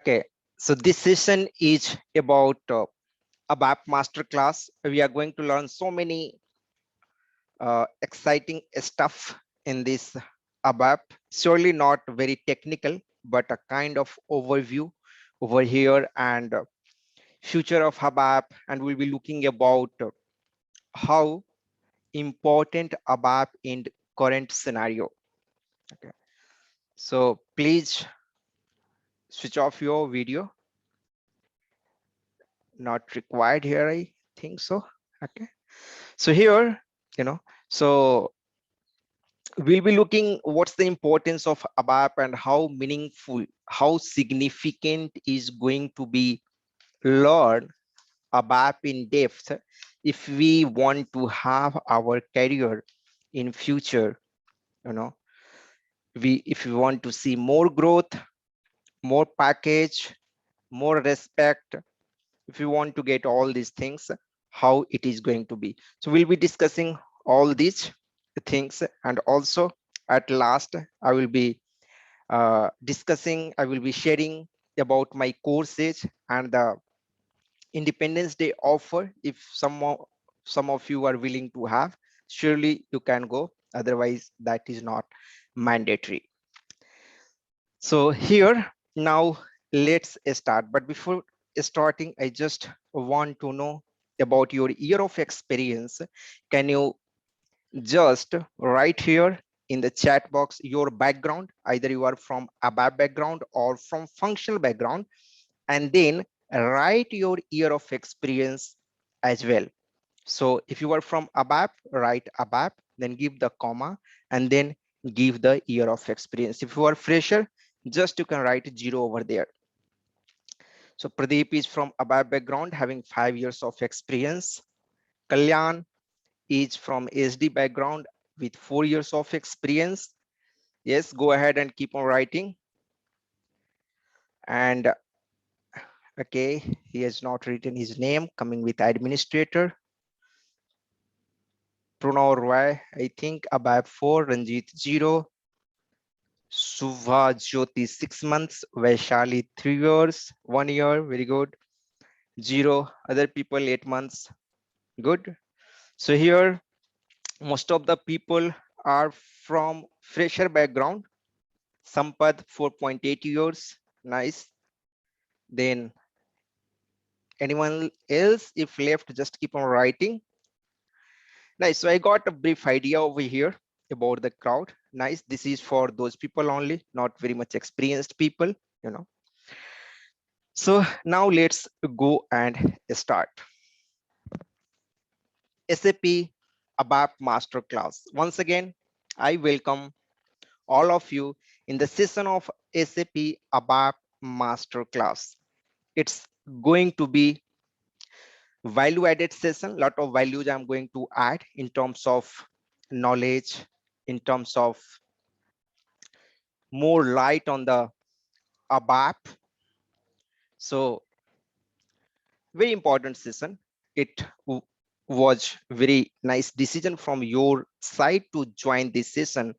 Okay, so this session is about ABAP masterclass. We are going to learn so many exciting stuff in this ABAP. Surely not very technical, but a kind of overview over here and future of ABAP. And we'll be looking about how important ABAP in current scenario. Okay, so please switch off your video. Not required here, I think so. Okay. So here, you know, so we'll be looking what's the importance of ABAP and how meaningful, how significant is going to be learn ABAP in depth if we want to have our career in future. You know, if we want to see more growth, more package, more respect, if you want to get all these things, how it is going to be. So we'll be discussing all these things, and also at last I will be I will be sharing about my courses and the Independence Day offer. If some of you are willing to have, surely you can go, otherwise that is not mandatory. So here now let's start. But before starting, I just want to know about your year of experience. Can you just write here in the chat box your background? Either you are from ABAP background or from functional background, and then write your year of experience as well. So if you are from ABAP, write ABAP, then give the comma, and then give the year of experience. If you are fresher, just you can write 0 over there. So Pradeep is from ABAP background, having 5 years of experience. Kalyan is from SD background with 4 years of experience. Yes, go ahead and keep on writing. And okay, he has not written his name, coming with administrator. Prunav Roy, I think ABAP 4, Ranjit 0, Subha Jyoti 6 months, Vaishali 3 years, 1 year, very good. 0, other people 8 months, good. So here most of the people are from fresher background. Sampad 4.8 years, nice. Then anyone else if left, just keep on writing. Nice. So I got a brief idea over here about the crowd. Nice. This is for those people only, not very much experienced people, you know. So now let's go and start. SAP ABAP Masterclass. Once again, I welcome all of you in the session of SAP ABAP Masterclass. It's going to be value added session. Lot of values I'm going to add in terms of knowledge, in terms of more light on the ABAP. So very important session. It was very nice decision from your side to join this session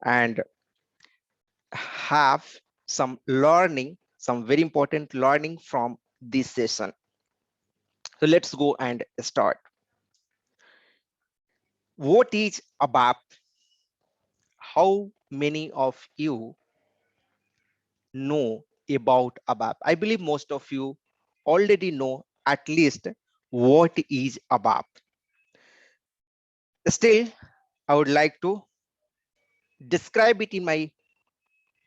and have some learning, some very important learning from this session. So let's go and start. What is ABAP? How many of you know about ABAP? I believe most of you already know at least what is ABAP. Still, I would like to describe it in my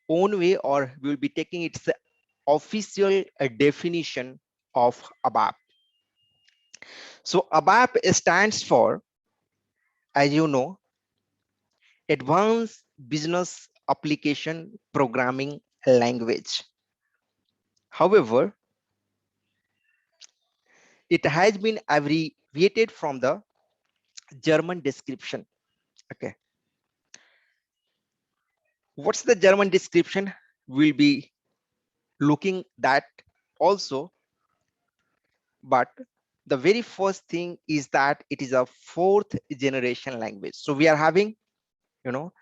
own way, or we will be taking its official definition of ABAP. So ABAP stands for, as you know, Advanced Business Application Programming Language. However, it has been abbreviated from the German description. Okay. What's the German description? We'll be looking that also. But the very first thing is that it is a 4th generation language. So we are having, you know,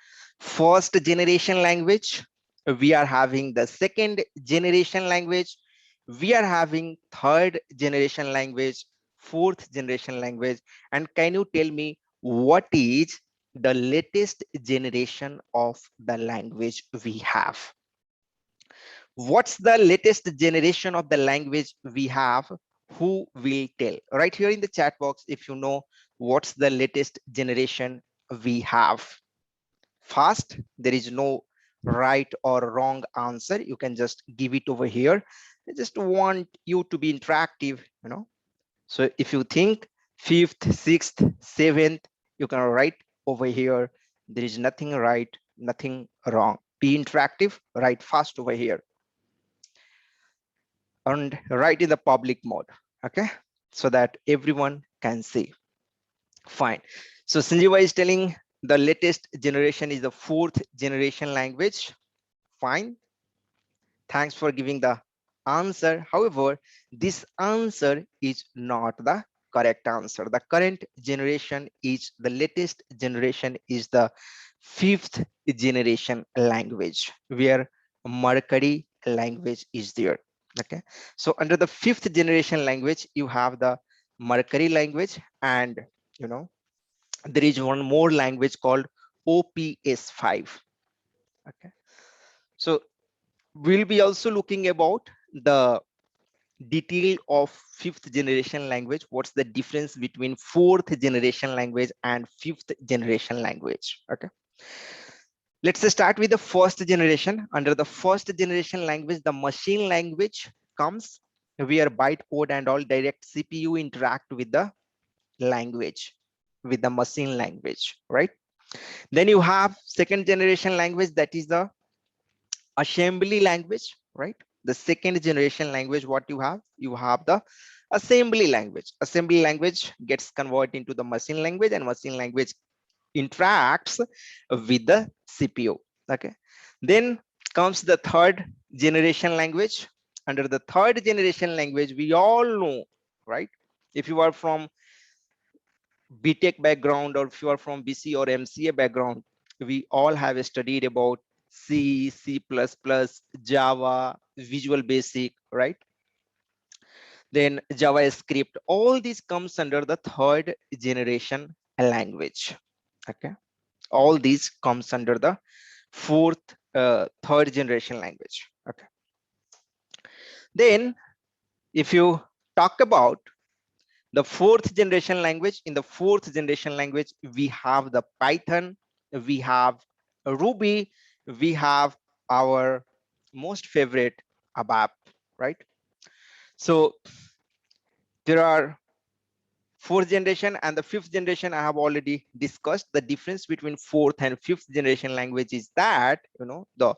first generation language, we are having the second generation language, we are having third generation language, fourth generation language. And can you tell me what is the latest generation of the language we have? What's the latest generation of the language we have? Who will tell? Right here in the chat box, if you know what's the latest generation we have. Fast, there is no right or wrong answer. You can just give it over here. I just want you to be interactive, you know. So if you think fifth, sixth, seventh, you can write over here. There is nothing right, nothing wrong. Be interactive, write fast over here and write in the public mode, okay, so that everyone can see. Fine. So Sanjeeva is telling the latest generation is the fourth generation language. Fine. Thanks for giving the answer. However, this answer is not the correct answer. The current generation is the latest generation is the fifth generation language, where Mercury language is there. Okay, so under the fifth generation language, you have the Mercury language, and you know there is one more language called OPS5. Okay, so we'll be also looking about the detail of fifth generation language. What's the difference between fourth generation language and fifth generation language? Okay, let's start with the first generation. Under the first generation language, the machine language comes where bytecode and all direct CPU interact with the language, with the machine language, right? Then you have second generation language, that is the assembly language, right? The second generation language, what you have the assembly language. Assembly language gets converted into the machine language, and machine language interacts with the CPU. Okay, then comes the third generation language. Under the third generation language, we all know, right? If you are from BTech background, or if you are from BC or MCA background, we all have studied about C, C++, Java, Visual Basic, right? Then JavaScript. All these comes under the third generation language. Okay, all these comes under the third generation language. Okay, then if you talk about the fourth generation language, in the fourth generation language, we have the Python, we have Ruby, we have our most favorite ABAP, right? So there are fourth generation and the fifth generation. I have already discussed the difference between fourth and fifth generation language is that, you know, the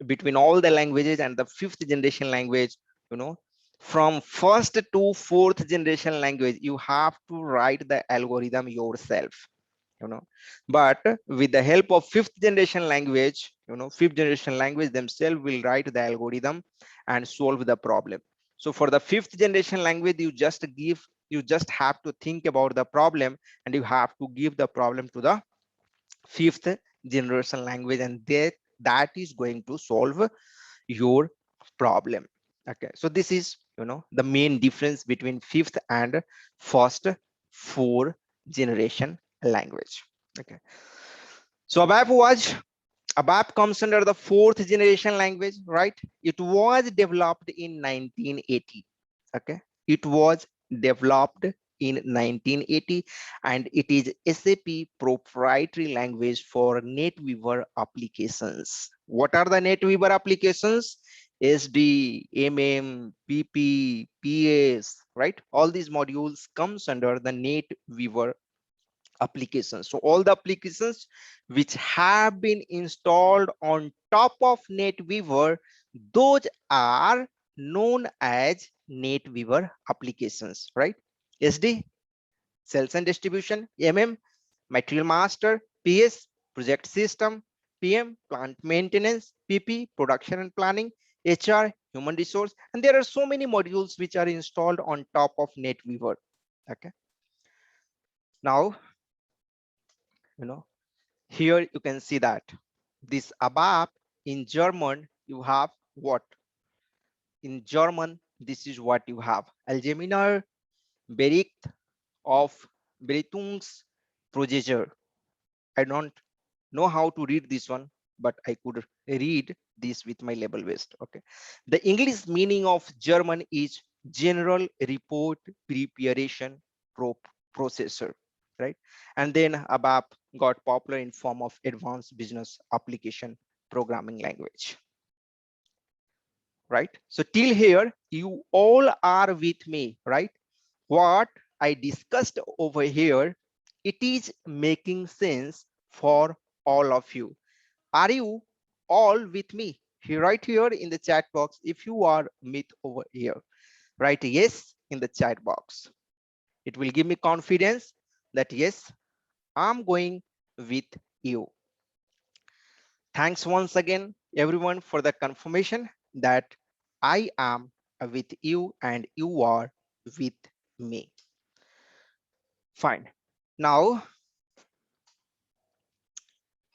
between all the languages and the fifth generation language, you know, from first to fourth generation language, you have to write the algorithm yourself, you know. But with the help of fifth generation language, you know, fifth generation language themselves will write the algorithm and solve the problem. So for the fifth generation language, you just have to think about the problem, and you have to give the problem to the fifth generation language, and that is going to solve your problem. Okay, so this is, you know, the main difference between fifth and first four generation language. Okay, so ABAP comes under the fourth generation language, right? It was developed in 1980. Okay, it was developed in 1980, and it is SAP proprietary language for NetWeaver applications. What are the NetWeaver applications? SD, MM, PP, PS, right? All these modules comes under the NetWeaver applications. So all the applications which have been installed on top of NetWeaver, those are known as NetWeaver applications, right? SD, sales and distribution; MM, material master; PS, project system; PM, plant maintenance; PP, production and planning; HR, human resource. And there are so many modules which are installed on top of NetWeaver. Okay, now, you know, here you can see that this ABAP in German, you have what? In German, this is what you have. Allgemeiner Bericht of Berechnungsprozedure. I don't know how to read this one, but I could read this with my level best. Okay. The English meaning of German is general report preparation processor, right? And then ABAP got popular in form of advanced business application programming language, right? So till here, you all are with me, right? What I discussed over here, it is making sense for all of you. Are you all with me? Right here in the chat box, if you are with over here, write yes in the chat box. It will give me confidence that yes, I'm going with you. Thanks once again, everyone, for the confirmation that I am with you and you are with me. Fine. Now,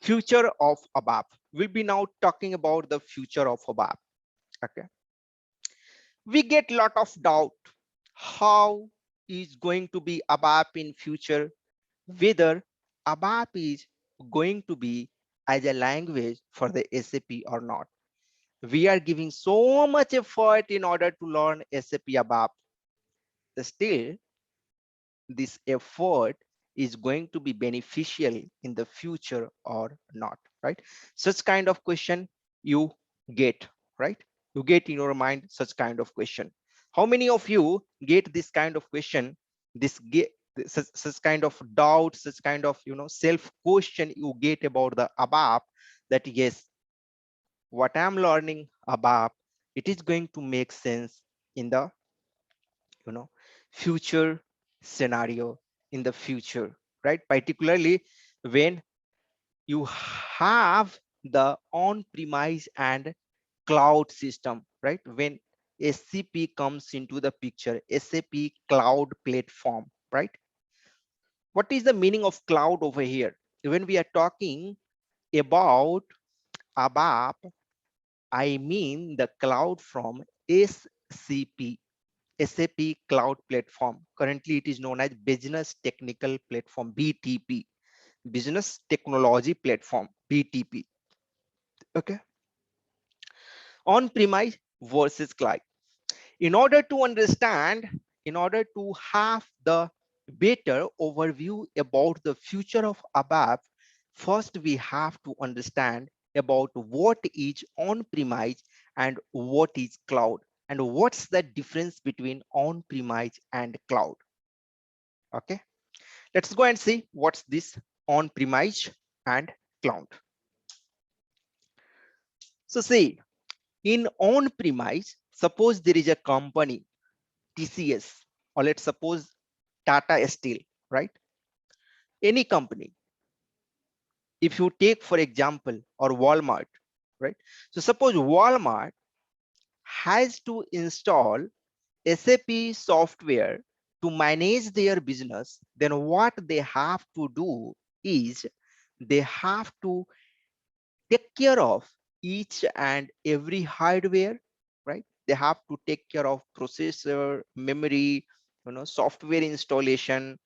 future of ABAP. We'll be now talking about the future of ABAP. Okay. We get lot of doubt. How is going to be ABAP in future? Whether ABAP is going to be as a language for the SAP or not. We are giving so much effort in order to learn SAP ABAP. Still, this effort is going to be beneficial in the future or not, right? Such kind of question you get, right? You get in your mind such kind of question. How many of you get this kind of question, this get such kind of doubt, such kind of self question you get about the ABAP, that yes, what I'm learning ABAP, it is going to make sense in the future scenario, in the future, right? Particularly when you have the on-premise and cloud system, right? When SCP comes into the picture, SAP cloud platform, right? What is the meaning of cloud over here? When we are talking about ABAP, I mean the cloud from SCP, SAP Cloud Platform. Currently, it is known as Business Technical Platform, BTP, Business Technology Platform, BTP. Okay. On-premise versus cloud. In order to understand, in order to have the better overview about the future of ABAP, first we have to understand about what is on-premise and what is cloud, and what's the difference between on-premise and cloud. Okay, let's go and see what's this on-premise and cloud. So see, in on-premise, suppose there is a company, TCS, or let's suppose Tata Steel, right? Any company. If you take, for example, or Walmart, right? So suppose Walmart has to install SAP software to manage their business, then what they have to do is they have to take care of each and every hardware, right? They have to take care of processor, memory, software installation,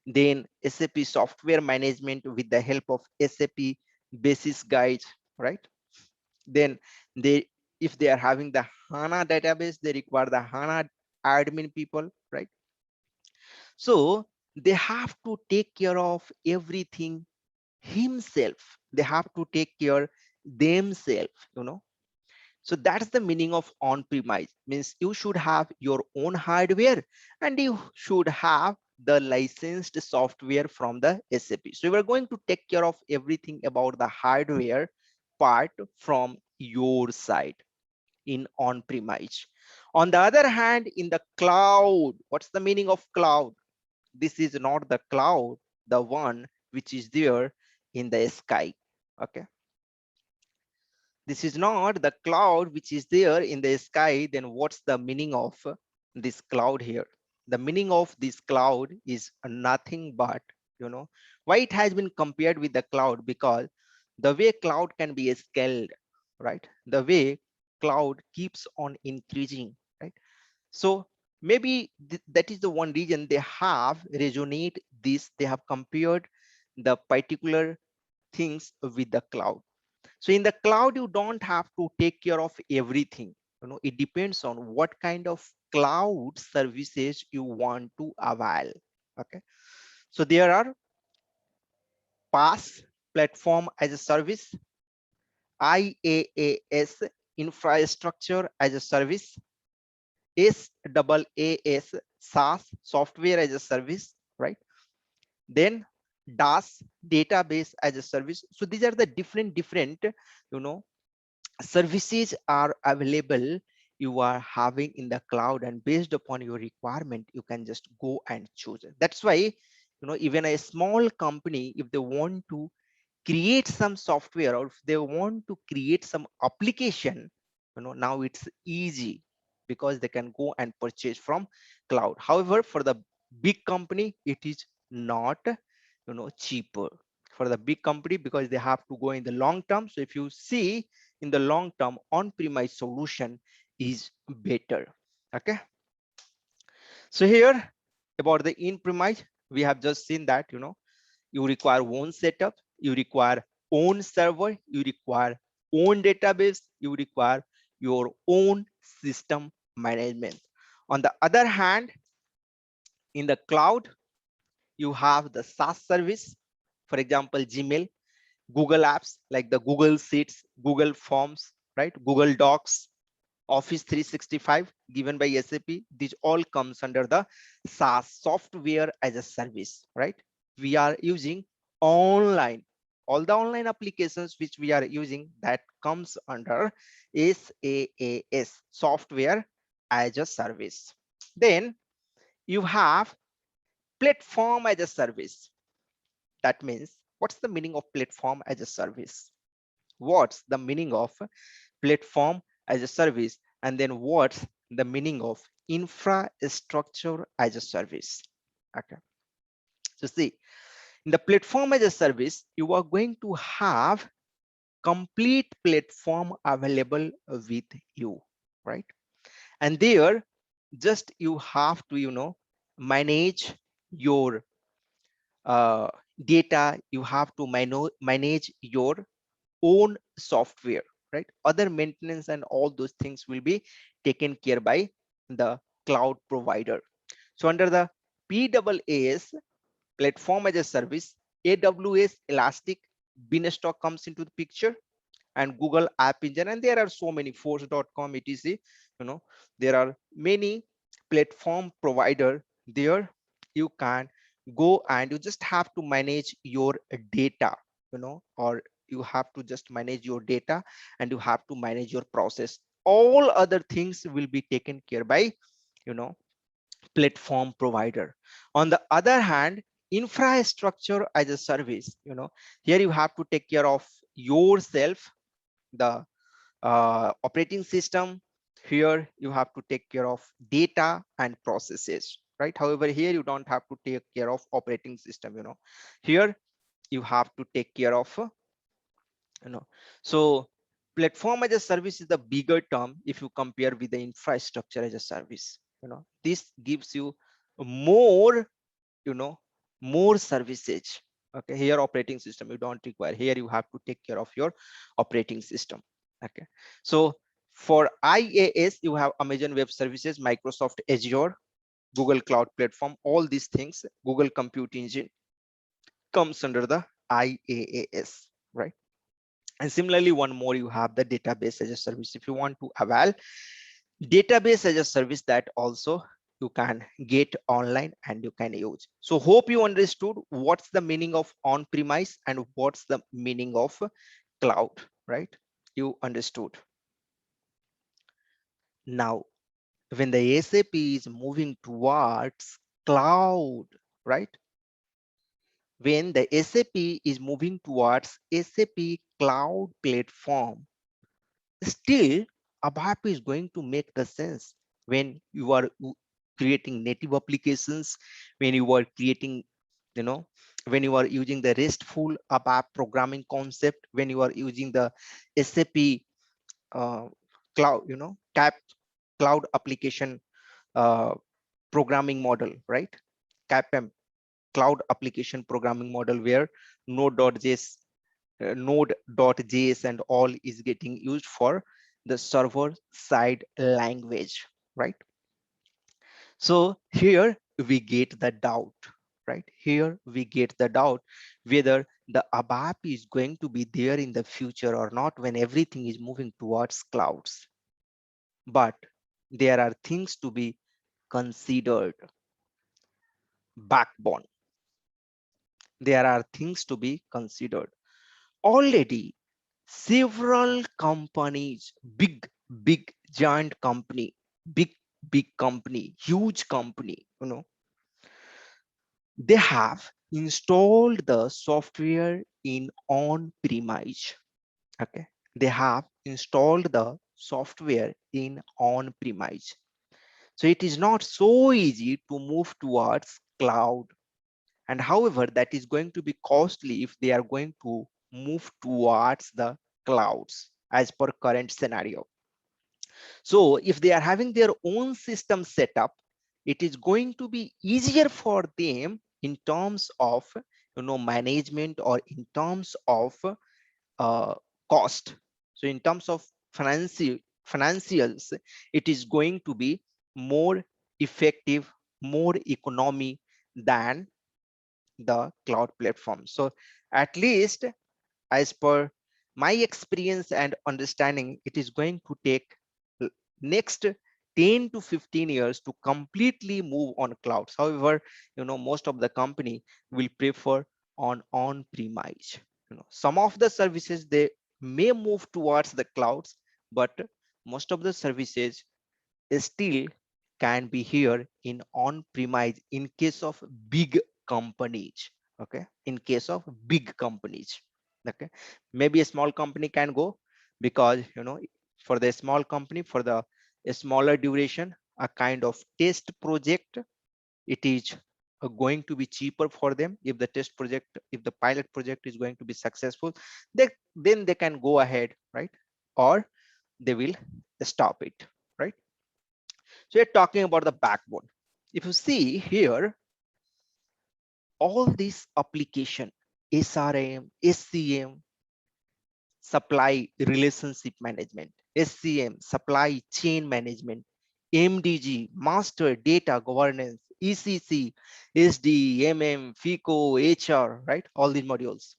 then SAP software management with the help of SAP basis guides, right? Then they, if they are having the HANA database, they require the HANA admin people, right? So they have to take care of everything himself. They have to take care themselves, So that's the meaning of on-premise. Means you should have your own hardware and you should have the licensed software from the SAP. So we're going to take care of everything about the hardware part from your side in on-premise. On the other hand, in the cloud, what's the meaning of cloud? This is not the cloud, the one which is there in the sky. Okay. This is not the cloud which is there in the sky. Then what's the meaning of this cloud here? The meaning of this cloud is nothing but, why it has been compared with the cloud, because the way cloud can be scaled, right? The way cloud keeps on increasing, right? So maybe that is the one reason they have resonate this, they have compared the particular things with the cloud. So in the cloud, you don't have to take care of everything. It depends on what kind of cloud services you want to avail. Okay. So there are PaaS, platform as a service, IaaS, infrastructure as a service, SaaS, SaaS, software as a service, right? Then DaaS, database as a service. So these are the different, you know, services are available you are having in the cloud, and based upon your requirement you can just go and choose it. That's why even a small company, if they want to create some software or if they want to create some application, now it's easy because they can go and purchase from cloud. However, for the big company it is not cheaper for the big company because they have to go in the long term. So if you see in the long term, on-premise solution is better. Okay. So here about the in-premise, we have just seen that you require own setup, you require own server, you require own database, you require your own system management. On the other hand, in the cloud, you have the SaaS service, for example, Gmail, Google apps like the Google Sheets, Google Forms, right? Google Docs, Office 365 given by SAP. This all comes under the SaaS, software as a service, right? We are using online, all the online applications which we are using, that comes under SaaS, software as a service. Then you have platform as a service. That means, what's the meaning of platform as a service? What's the meaning of platform as a service? And then what's the meaning of infrastructure as a service? Okay. So see, in the platform as a service, you are going to have complete platform available with you, right? And there, just you have to, manage your data. You have to manage your own software, right? Other maintenance and all those things will be taken care by the cloud provider. So under the PaaS, platform as a service, AWS, Elastic, Beanstalk comes into the picture, and Google App Engine, and there are so many, force.com, etc. There are many platform provider there. You can go and you just have to manage your data, or you have to just manage your data, and you have to manage your process. All other things will be taken care by you know platform provider. On the other hand, infrastructure as a service, here you have to take care of yourself, the operating system. Here you have to take care of data and processes, right? However, here you don't have to take care of operating system. Here you have to take care of so platform as a service is the bigger term if you compare with the infrastructure as a service. This gives you more, you know more services. Okay, here operating system you don't require. Here you have to take care of your operating system. Okay, so for IaaS you have Amazon Web Services, Microsoft Azure, Google Cloud Platform. All these things, Google Compute Engine, comes under the IaaS, right? And similarly, one more, you have the database as a service. If you want to avail database as a service, that also you can get online and you can use. So hope you understood what's the meaning of on-premise and what's the meaning of cloud, right? You understood. Now, when the SAP is moving towards cloud, right? When the SAP is moving towards SAP cloud platform, still ABAP is going to make the sense when you are creating native applications, when you are creating, you know, when you are using the RESTful ABAP programming concept, when you are using the SAP uh, cloud, cap cloud application uh, programming model, right? CAPM, cloud application programming model, where node.js node.js and all is getting used for the server side language, right? So here we get the doubt, right? Here we get the doubt whether the ABAP is going to be there in the future or not when everything is moving towards clouds. But there are things to be considered. Backbone. There are things to be considered. Already several companies, big giant company, big company, huge company, they have installed the software in on premise. Okay, they have installed the software in on premise, so it is not so easy to move towards cloud. And however, that is going to be costly if they are going to move towards the clouds as per current scenario. So if they are having their own system set up, it is going to be easier for them in terms of management, or in terms of uh, cost. So in terms of financials, it is going to be more effective, more economy than the cloud platform. So at least as per my experience and understanding, it is going to take next 10 to 15 years to completely move on clouds. However, most of the company will prefer on premise. Some of the services they may move towards the clouds, but most of the services still can be here in on premise in case of big companies. Okay, in case of big companies. Okay, maybe a small company can go, because for the small company, for the a smaller duration, a kind of test project, it is going to be cheaper for them. If the test project, if the pilot project is going to be successful, then they can go ahead, right? Or they will stop it, right? So we're talking about the backbone. If you see here, all these application, SRM, SCM, supply relationship management, SCM, supply chain management, MDG, master data governance, ECC, SD, MM, FICO, HR, right? All these modules.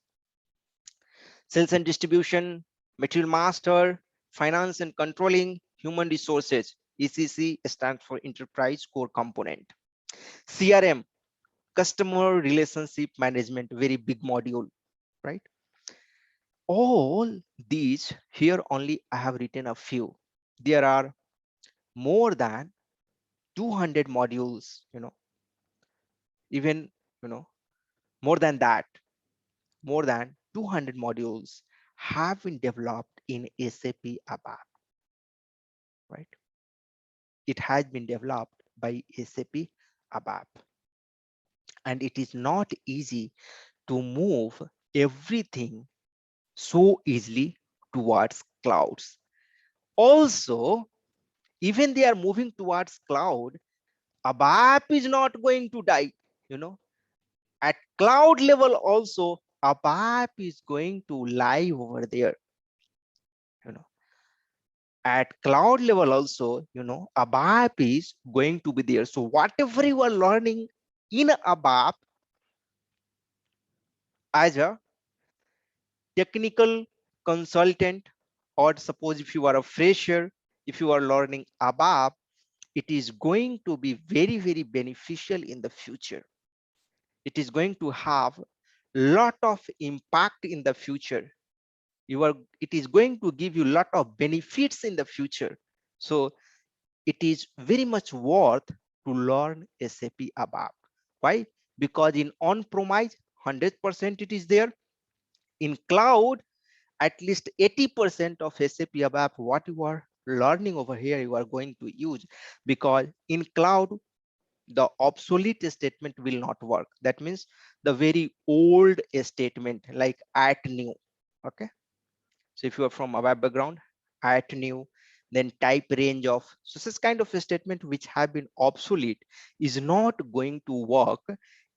Sales and distribution, material master, finance and controlling, human resources. ECC stands for enterprise core component. CRM, customer relationship management, very big module, right? All these here, only I have written a few. There are more than 200 modules, even, more than that, more than 200 modules have been developed in SAP ABAP, right? It has been developed by SAP ABAP, and it is not easy to move everything so easily towards clouds. Also, even they are moving towards cloud, ABAP is not going to die. At cloud level also, ABAP is going to live over there. At cloud level also, ABAP is going to be there. So whatever you are learning in ABAP as a technical consultant, or suppose if you are a fresher, if you are learning ABAP, it is going to be very beneficial in the future. It is going to have lot of impact in the future. It is going to give you lot of benefits in the future. So it is very much worth to learn SAP ABAP. Why? Because in on-premise 100% it is there. In cloud, at least 80% of SAP ABAP, what you are learning over here, you are going to use. Because in cloud, the obsolete statement will not work. That means the very old statement like at new. Okay. So if you are from ABAP background, add new, then type range of. So this kind of a statement which have been obsolete is not going to work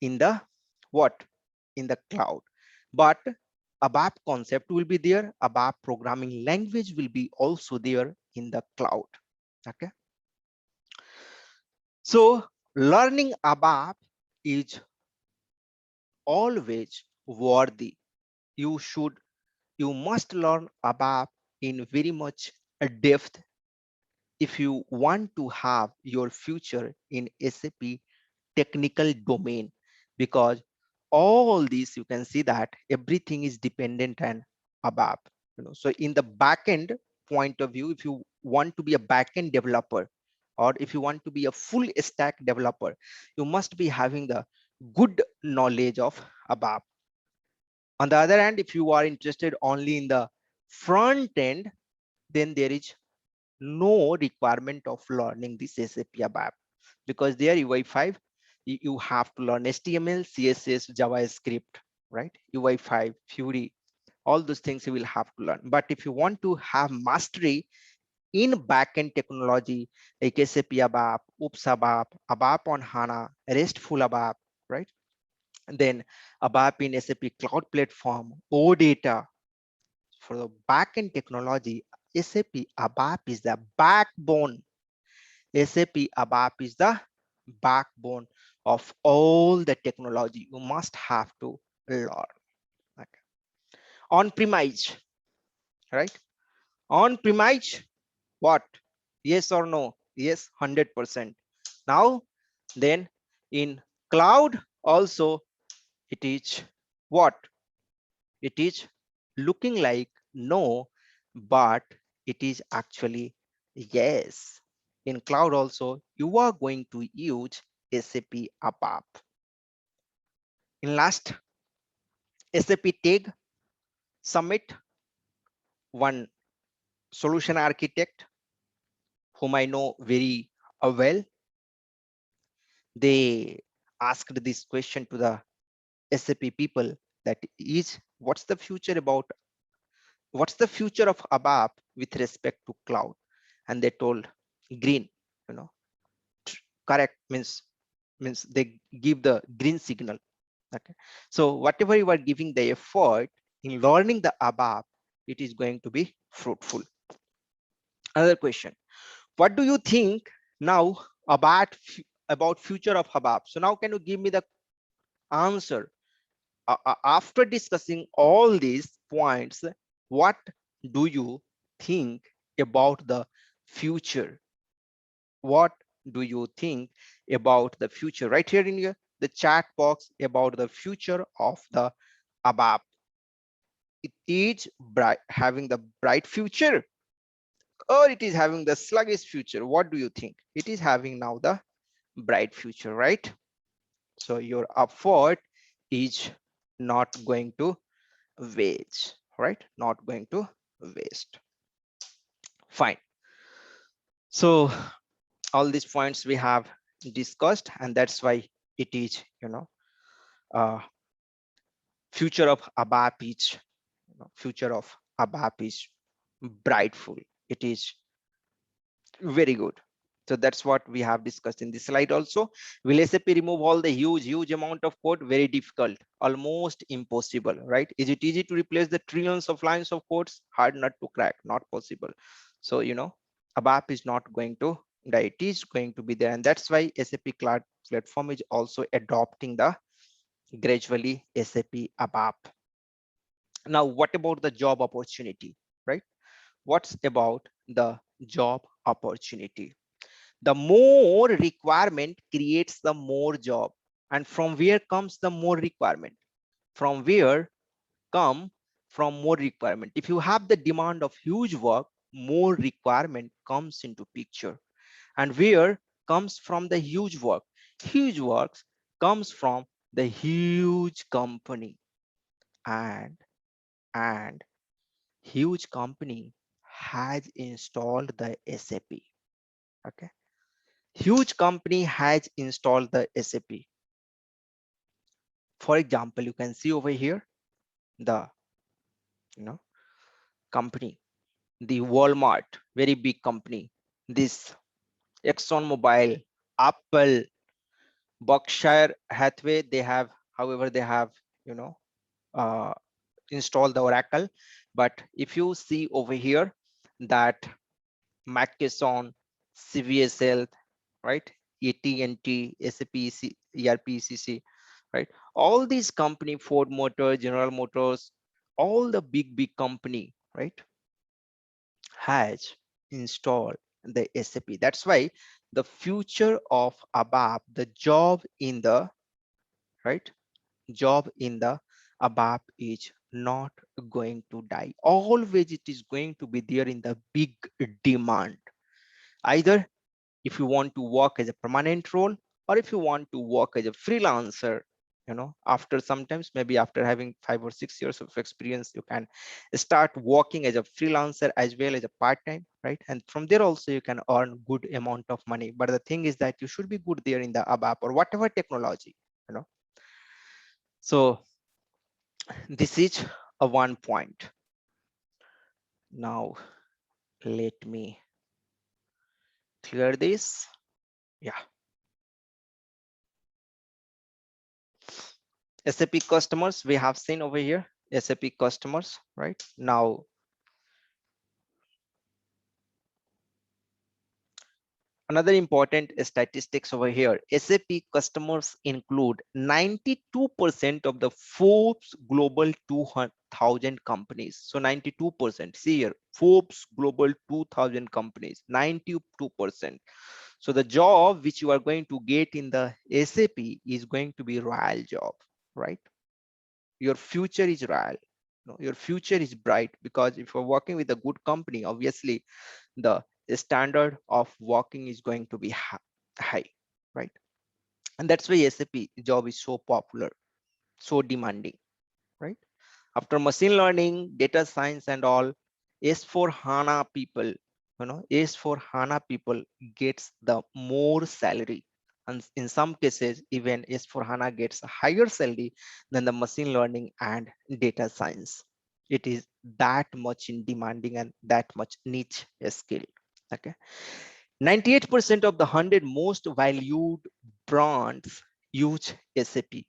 in the what? In the cloud. But ABAP concept will be there. ABAP programming language will be also there in the cloud. Okay. So learning ABAP is always worthy. You should, you must learn ABAP in very much a depth if you want to have your future in SAP technical domain, because all these you can see that everything is dependent on ABAP. So in the backend point of view, if you want to be a backend developer, or if you want to be a full stack developer, you must be having the good knowledge of ABAP. On the other hand, if you are interested only in the front end, then there is no requirement of learning this SAP ABAP, because there UI5, you have to learn HTML, CSS, JavaScript, right? UI5, Fury, all those things you will have to learn. But if you want to have mastery in backend technology like SAP ABAP, OOPS ABAP, ABAP on HANA, RESTful ABAP, right? And then ABAP in SAP Cloud Platform, OData, for the backend technology, SAP ABAP is the backbone. SAP ABAP is the backbone of all the technology you must have to learn. Okay. On premise, right? On premise, what? Yes or no? Yes, 100%. Now, then in cloud also, it is what? It is looking like no, but it is actually yes. In cloud also, you are going to use SAP ABAP. In last SAP TAG Summit, one solution architect whom I know very well, they asked this question to the SAP people, that is, what's the future about, what's the future of ABAP with respect to cloud? And they told green, you know, correct, means they give the green signal. Okay. So whatever you are giving the effort in learning the ABAP, it is going to be fruitful. Another question, what do you think now about future of ABAP? So now can you give me the answer? After discussing all these points, what do you think about the future? What do you think about the future? Right here in the chat box about the future of the ABAP. It is bright, having the bright future, or it is having the sluggish future? What do you think? It is having now the bright future, right? So your effort is not going to waste, right? Not going to waste. Fine. So all these points we have discussed, and that's why it is, uh, future of ABAP is, future of ABAP is brightful. It is very good. So that's what we have discussed in this slide also. Will SAP remove all the huge amount of code? Very difficult, almost impossible, right? Is it easy to replace the trillions of lines of codes? Hard nut to crack, not possible. So, ABAP is not going to die. It is going to be there. And that's why SAP Cloud Platform is also adopting the gradually SAP ABAP. Now, what about the job opportunity, right? What's about the job opportunity? The more requirement creates the more job. And from where comes the more requirement? From where come from more requirement? If you have the demand of huge work, more requirement comes into picture. And where comes from the huge work? Huge works comes from the huge company. And huge company has installed the SAP. Okay. Huge company has installed the SAP. For example, you can see over here the company. the Walmart, very big company, this ExxonMobil, Apple, Berkshire Hathaway, they have, however, they have, you know, uh, installed the Oracle. But if you see over here that McKesson, CVS Health, right? AT&T, SAP, ERP, ECC, right? All these company, Ford Motor, General Motors, all the big company, right, has installed the SAP. That's why the future of ABAP, the job in the, right, job in the ABAP is not going to die. Always it is going to be there in the big demand. Either if you want to work as a permanent role, or if you want to work as a freelancer, you know, after sometimes maybe after having 5 or 6 years of experience, you can start working as a freelancer as well as a part-time, right? And from there also you can earn good amount of money. But the thing is that you should be good there in the ABAP or whatever technology, you know. So this is a one point. Now let me clear this. Yeah. SAP customers, we have seen over here, SAP customers, right? Now, another important statistics over here, SAP customers include 92% of the Forbes Global 2000 companies. So 92%, see here, Forbes Global 2000 companies, 92%. So the job which you are going to get in the SAP is going to be royal job, right? Your future is real. No, your future is bright, because if you're working with a good company, obviously the standard of working is going to be high, right? And that's why SAP job is so popular, so demanding, right? After machine learning, data science and all, S4 HANA people, you know, S4 HANA people gets the more salary. And in some cases, even S4 HANA gets a higher salary than the machine learning and data science. It is that much in demanding and that much niche skill. Okay. 98% of the 100 most valued brands use SAP.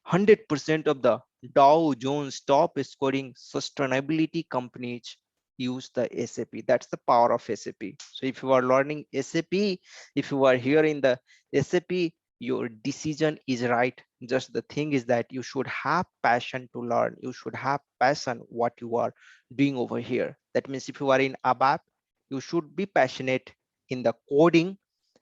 100% of the Dow Jones top scoring sustainability companies use the SAP. That's the power of SAP. So if you are learning SAP, if you are here in the SAP, your decision is right. Just the thing is that you should have passion to learn. You should have passion what you are doing over here. That means if you are in ABAP, you should be passionate in the coding.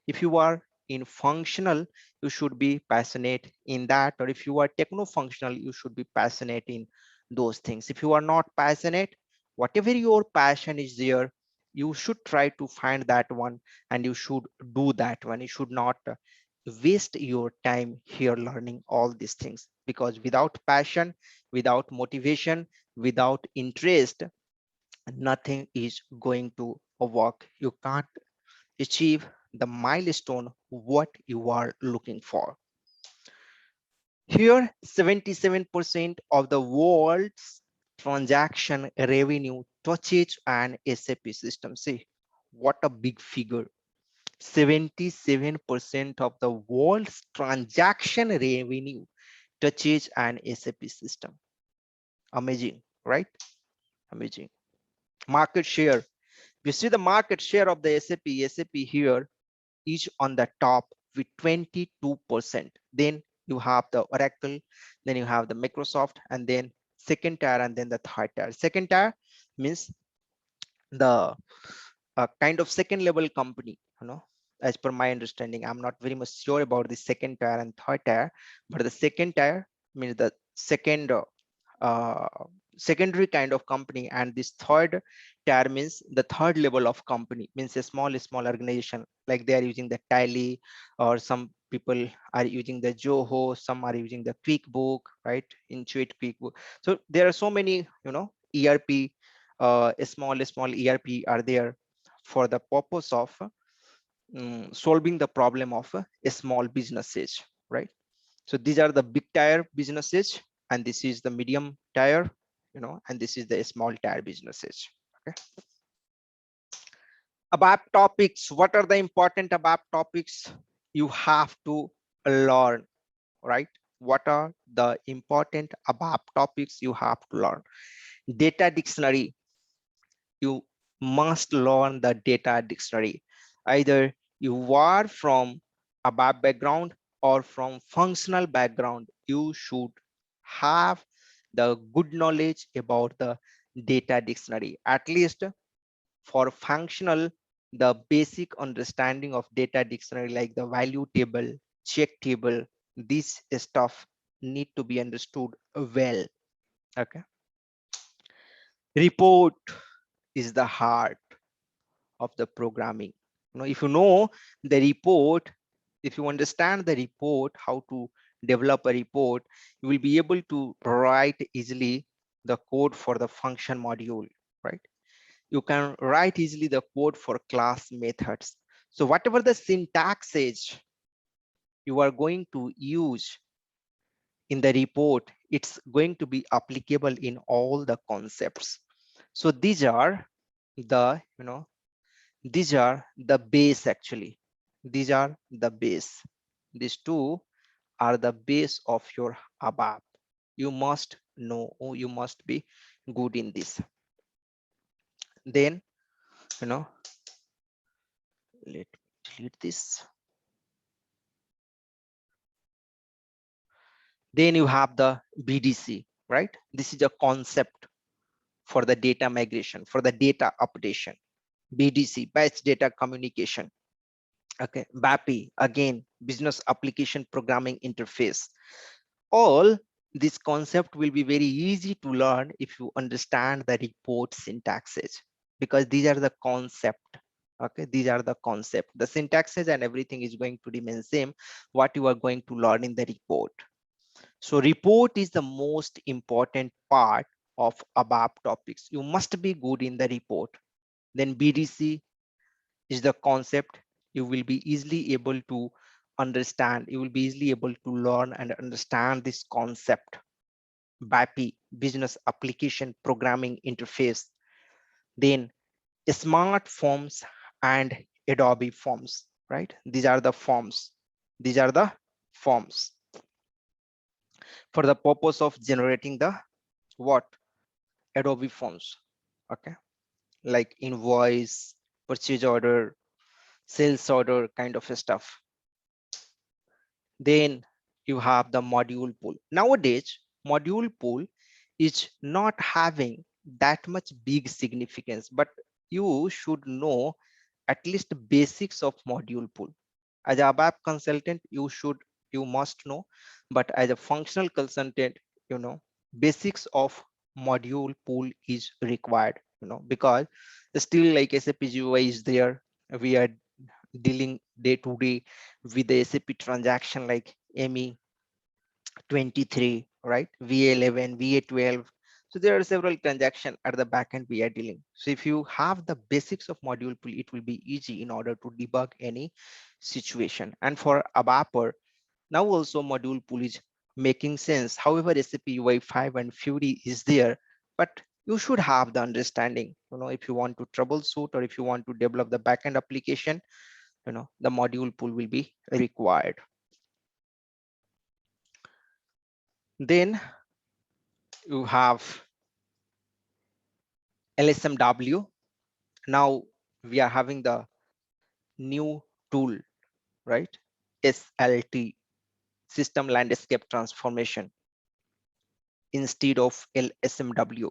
If you are in functional, you should be passionate in that. Or if you are techno functional, you should be passionate in those things. If you are not passionate, whatever your passion is there, you should try to find that one and you should do that one. You should not waste your time here learning all these things, because without passion, without motivation, without interest, nothing is going to work. You can't achieve the milestone what you are looking for. Here, 77% of the world's transaction revenue touches an SAP system. See, what a big figure. 77% of the world's transaction revenue touches an SAP system. Amazing, right? Amazing. Market share. We see the market share of the SAP. SAP here is on the top with 22%. Then you have the Oracle, then you have the Microsoft, and then second tier, and then the third tier. Second tier means the kind of second level company, you know, as per my understanding. I'm not very much sure about the second tier and third tier, but the second tier means the second uh, secondary kind of company, and this third tier means the third level of company, means a small organization, like they are using the Tally, or some people are using the Zoho, some are using the QuickBook, right? Intuit QuickBook. So there are so many, you know, ERP, a small ERP are there for the purpose of solving the problem of a small businesses, right? So these are the big tier businesses, and this is the medium tier, you know, and this is the small tier businesses. Okay. ABAP topics. What are the important ABAP topics you have to learn, right? What are the important ABAP topics you have to learn? Data dictionary. You must learn the data dictionary. Either you are from ABAP background or from functional background, you should have the good knowledge about the data dictionary. At least for functional, the basic understanding of data dictionary like the value table, check table, this stuff need to be understood well. Okay. Report is the heart of the programming. If you know the report, if you understand the report, how to develop a report, you will be able to write easily the code for the function module, right? You can write easily the code for class methods. So whatever the syntax is you are going to use in the report, it's going to be applicable in all the concepts. So these are the, these are the base actually. These are the base. These two are the base of your ABAP. You must know, or you must be good in this. Then, let me delete this. Then you have the BDC, right? This is a concept for the data migration, for the data updation. BDC, batch data communication. Okay, BAPI, again, business application programming interface. All this concept will be very easy to learn if you understand the report syntaxes, because these are the concept. Okay, these are the concept. The syntaxes and everything is going to remain same, what you are going to learn in the report. So report is the most important part of ABAP topics. You must be good in the report. Then BDC is the concept. You will be easily able to understand. You will be easily able to learn and understand this concept. BAPI, business application programming interface. Then smart forms and Adobe forms, right? These are the forms. These are the forms for the purpose of generating the what? Adobe forms. Okay, like invoice, purchase order, sales order kind of stuff. Then you have the module pool. Nowadays, module pool is not having that much big significance, but you should know at least basics of module pool. As a ABAP consultant, you must know, but as a functional consultant, basics of module pool is required, because still like SAP GUI is there. We are dealing day to day with the SAP transaction like ME 23, right? VA11, VA12. So there are several transactions at the back end we are dealing. So if you have the basics of module pool, it will be easy in order to debug any situation. And for ABAPer, now also module pool is making sense. However, SAP UI5 and Fury is there, but you should have the understanding, if you want to troubleshoot or if you want to develop the backend application, the module pool will be required. Then you have LSMW. Now we are having the new tool, right? SLT, System Landscape Transformation, instead of LSMW.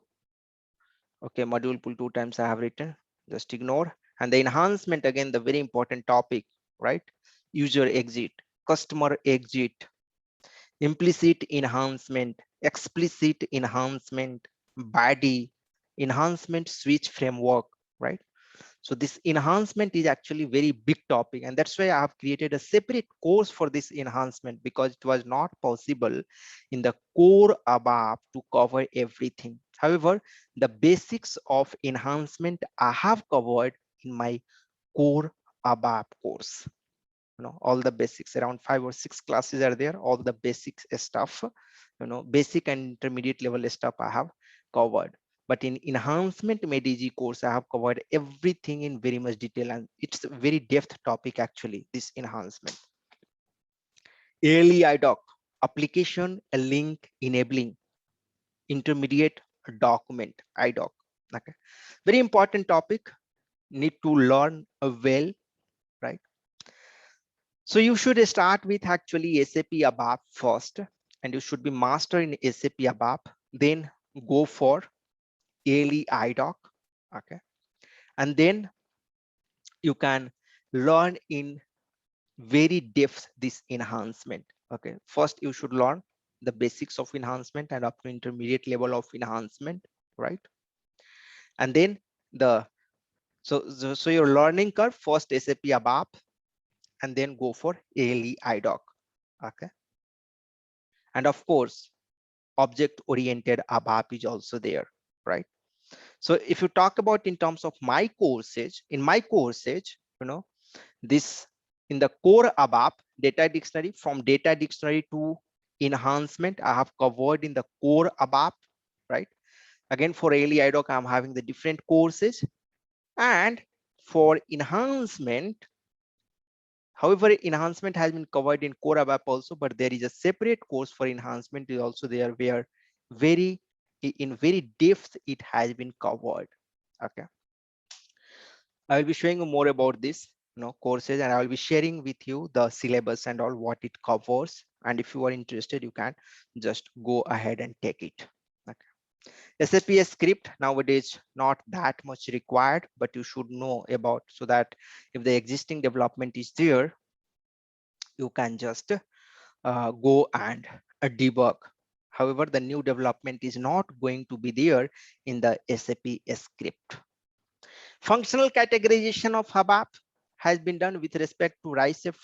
Okay, module pool 2 times I have written, just ignore. And the enhancement, again, the very important topic, right? User exit, customer exit, implicit enhancement, explicit enhancement, body, enhancement switch framework, right? So this enhancement is actually very big topic, and that's why I have created a separate course for this enhancement, because it was not possible in the core ABAP to cover everything. However, the basics of enhancement I have covered in my core ABAP course. All the basics, around 5 or 6 classes are there, all the basics stuff, basic and intermediate level stuff I have covered. But in enhancement MEDG course, I have covered everything in very much detail, and it's a very depth topic actually, this enhancement. ALE IDOC, application a link enabling intermediate document IDOC. Okay, very important topic, need to learn well, right? So you should start with actually SAP ABAP first, and you should be master in SAP ABAP, then go for ALE IDOC. Okay, and then you can learn in very depth this enhancement. Okay, first you should learn the basics of enhancement and up to intermediate level of enhancement, right? And then the so your learning curve, first SAP ABAP and then go for ALE IDOC. Okay, and of course object oriented ABAP is also there, right? So if you talk about in terms of my courses, in my courses, this in the core ABAP data dictionary, from data dictionary to enhancement, I have covered in the core ABAP, right? Again, for ALE IDOC, I'm having the different courses, and for enhancement, however, enhancement has been covered in core ABAP also, but there is a separate course for enhancement is also there where in very depth it has been covered. Okay, I will be showing you more about this courses, and I will be sharing with you the syllabus and all what it covers. And if you are interested, you can just go ahead and take it. Okay. SAP script nowadays not that much required, but you should know about, so that if the existing development is there, you can just go and debug. However, the new development is not going to be there in the SAP script. Functional categorization of ABAP has been done with respect to RICEF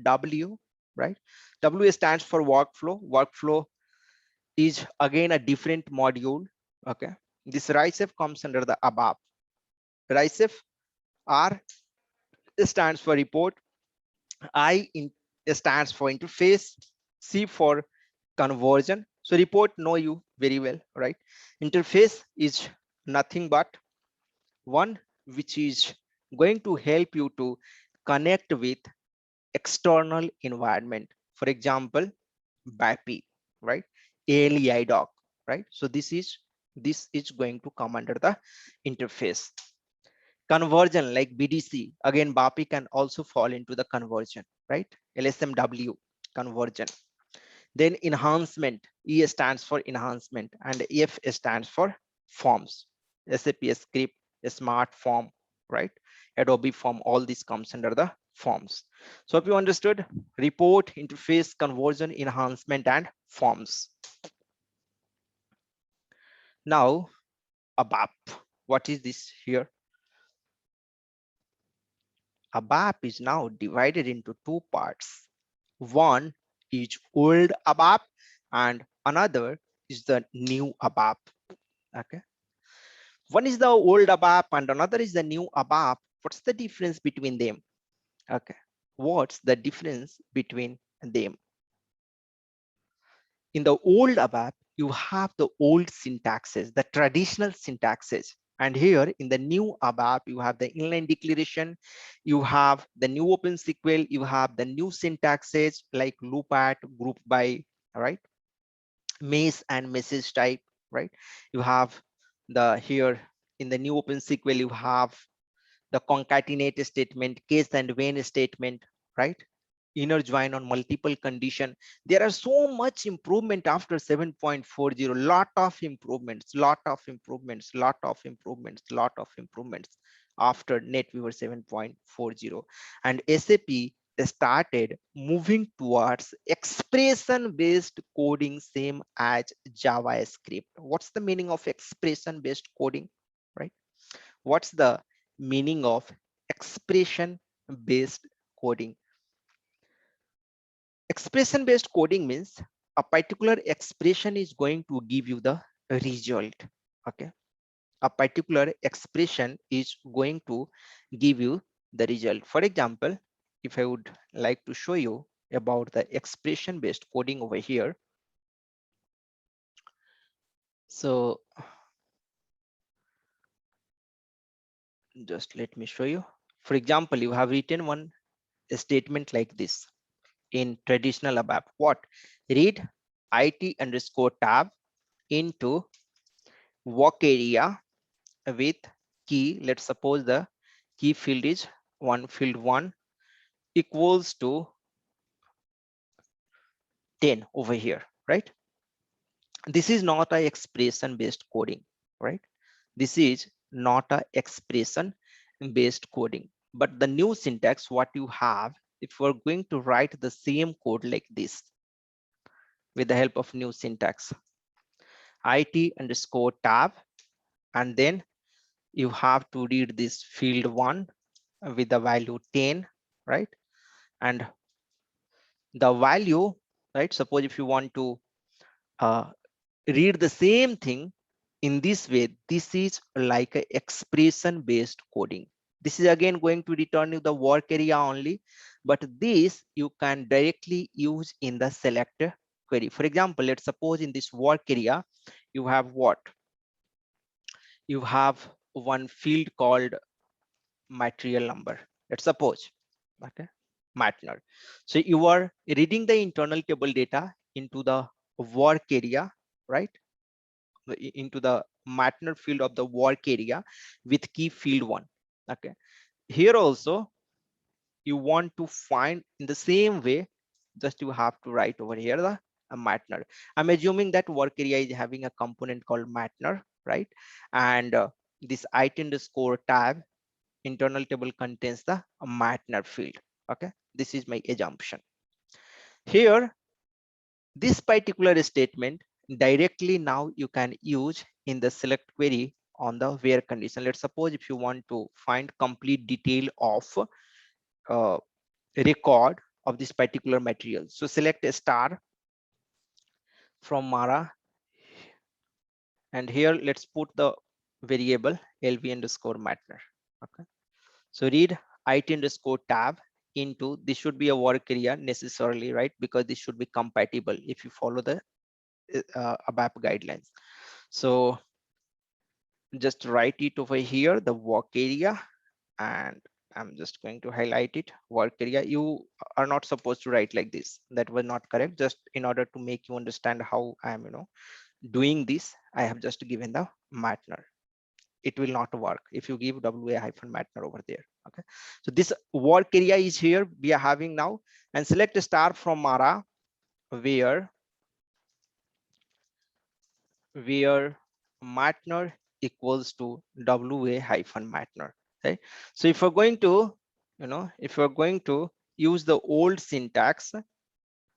W, right? W stands for workflow. Workflow is again a different module. Okay, this RICEF comes under the ABAP. RICEF R stands for report, I stands for interface, C for conversion. So report know you very well, right? Interface is nothing but one which is going to help you to connect with external environment. For example, BAPI, right? ALE IDOC, right? So this is going to come under the interface. Conversion like BDC, again BAPI can also fall into the conversion, right? LSMW, conversion. Then enhancement, E stands for enhancement and F stands for forms. SAP script, smart form, right? Adobe form, all this comes under the forms. So if you understood, report, interface, conversion, enhancement, and forms. Now ABAP, what is this here? ABAP is now divided into two parts. One is old ABAP and another is the new ABAP. Okay. One is the old ABAP and another is the new ABAP. What's the difference between them? Okay. What's the difference between them? In the old ABAP, you have the old syntaxes, the traditional syntaxes. And here in the new ABAP, you have the inline declaration, you have the new OpenSQL, you have the new syntaxes like loop at, group by, all right, maze and message type, right? You have the here in the new OpenSQL, you have the concatenate statement, case and when statement, right? Inner join on multiple condition. There are so much improvement after 7.40, lot of improvements, lot of improvements, lot of improvements, lot of improvements after NetWeaver 7.40. And SAP started moving towards expression based coding, same as JavaScript. What's the meaning of expression based coding, right? What's the meaning of expression based coding? Expression based coding means a particular expression is going to give you the result. Okay, a particular expression is going to give you the result. For example, if I would like to show you about the expression based coding over here. So Just let me show you. For example, you have written one statement like this in traditional ABAP. What? Read IT underscore tab into work area with key. Let's suppose the key field is field one equals to 10 over here, right? This is not a expression based coding, right? This is not a expression based coding, but the new syntax what you have, if we're going to write the same code like this with the help of new syntax, IT underscore tab, and then you have to read this field one with the value 10, right? And the value, right? Suppose if you want to uh, read the same thing in this way, this is like a expression based coding. This is again going to return you the work area only, but this you can directly use in the select query. For example, let's suppose in this work area you have what? You have one field called material number. Let's suppose, okay, material. So you are reading the internal table data into the work area, right? Into the material field of the work area with key field one. Okay, here also you want to find in the same way, just you have to write over here the material. I'm assuming that work area is having a component called material, right? And this IT underscore tab internal table contains the material field. Okay, this is my assumption. Here this particular statement directly now you can use in the select query on the where condition. Let's suppose if you want to find complete detail of uh, record of this particular material, so select a star from Mara, and here let's put the variable lv underscore matter. Okay, so read it underscore tab into, this should be a work area necessarily, right? Because this should be compatible if you follow the ABAP guidelines. So just write it over here, the work area, and I'm just going to highlight it, work area. You are not supposed to write like this. That was not correct. Just in order to make you understand how I'm, doing this, I have just given the Matner. It will not work if you give WA hyphen Matner over there. Okay. So this work area is here we are having now, and select a star from Mara where Matner equals to WA hyphen Matner. Right. So if we're going to, if we're going to use the old syntax,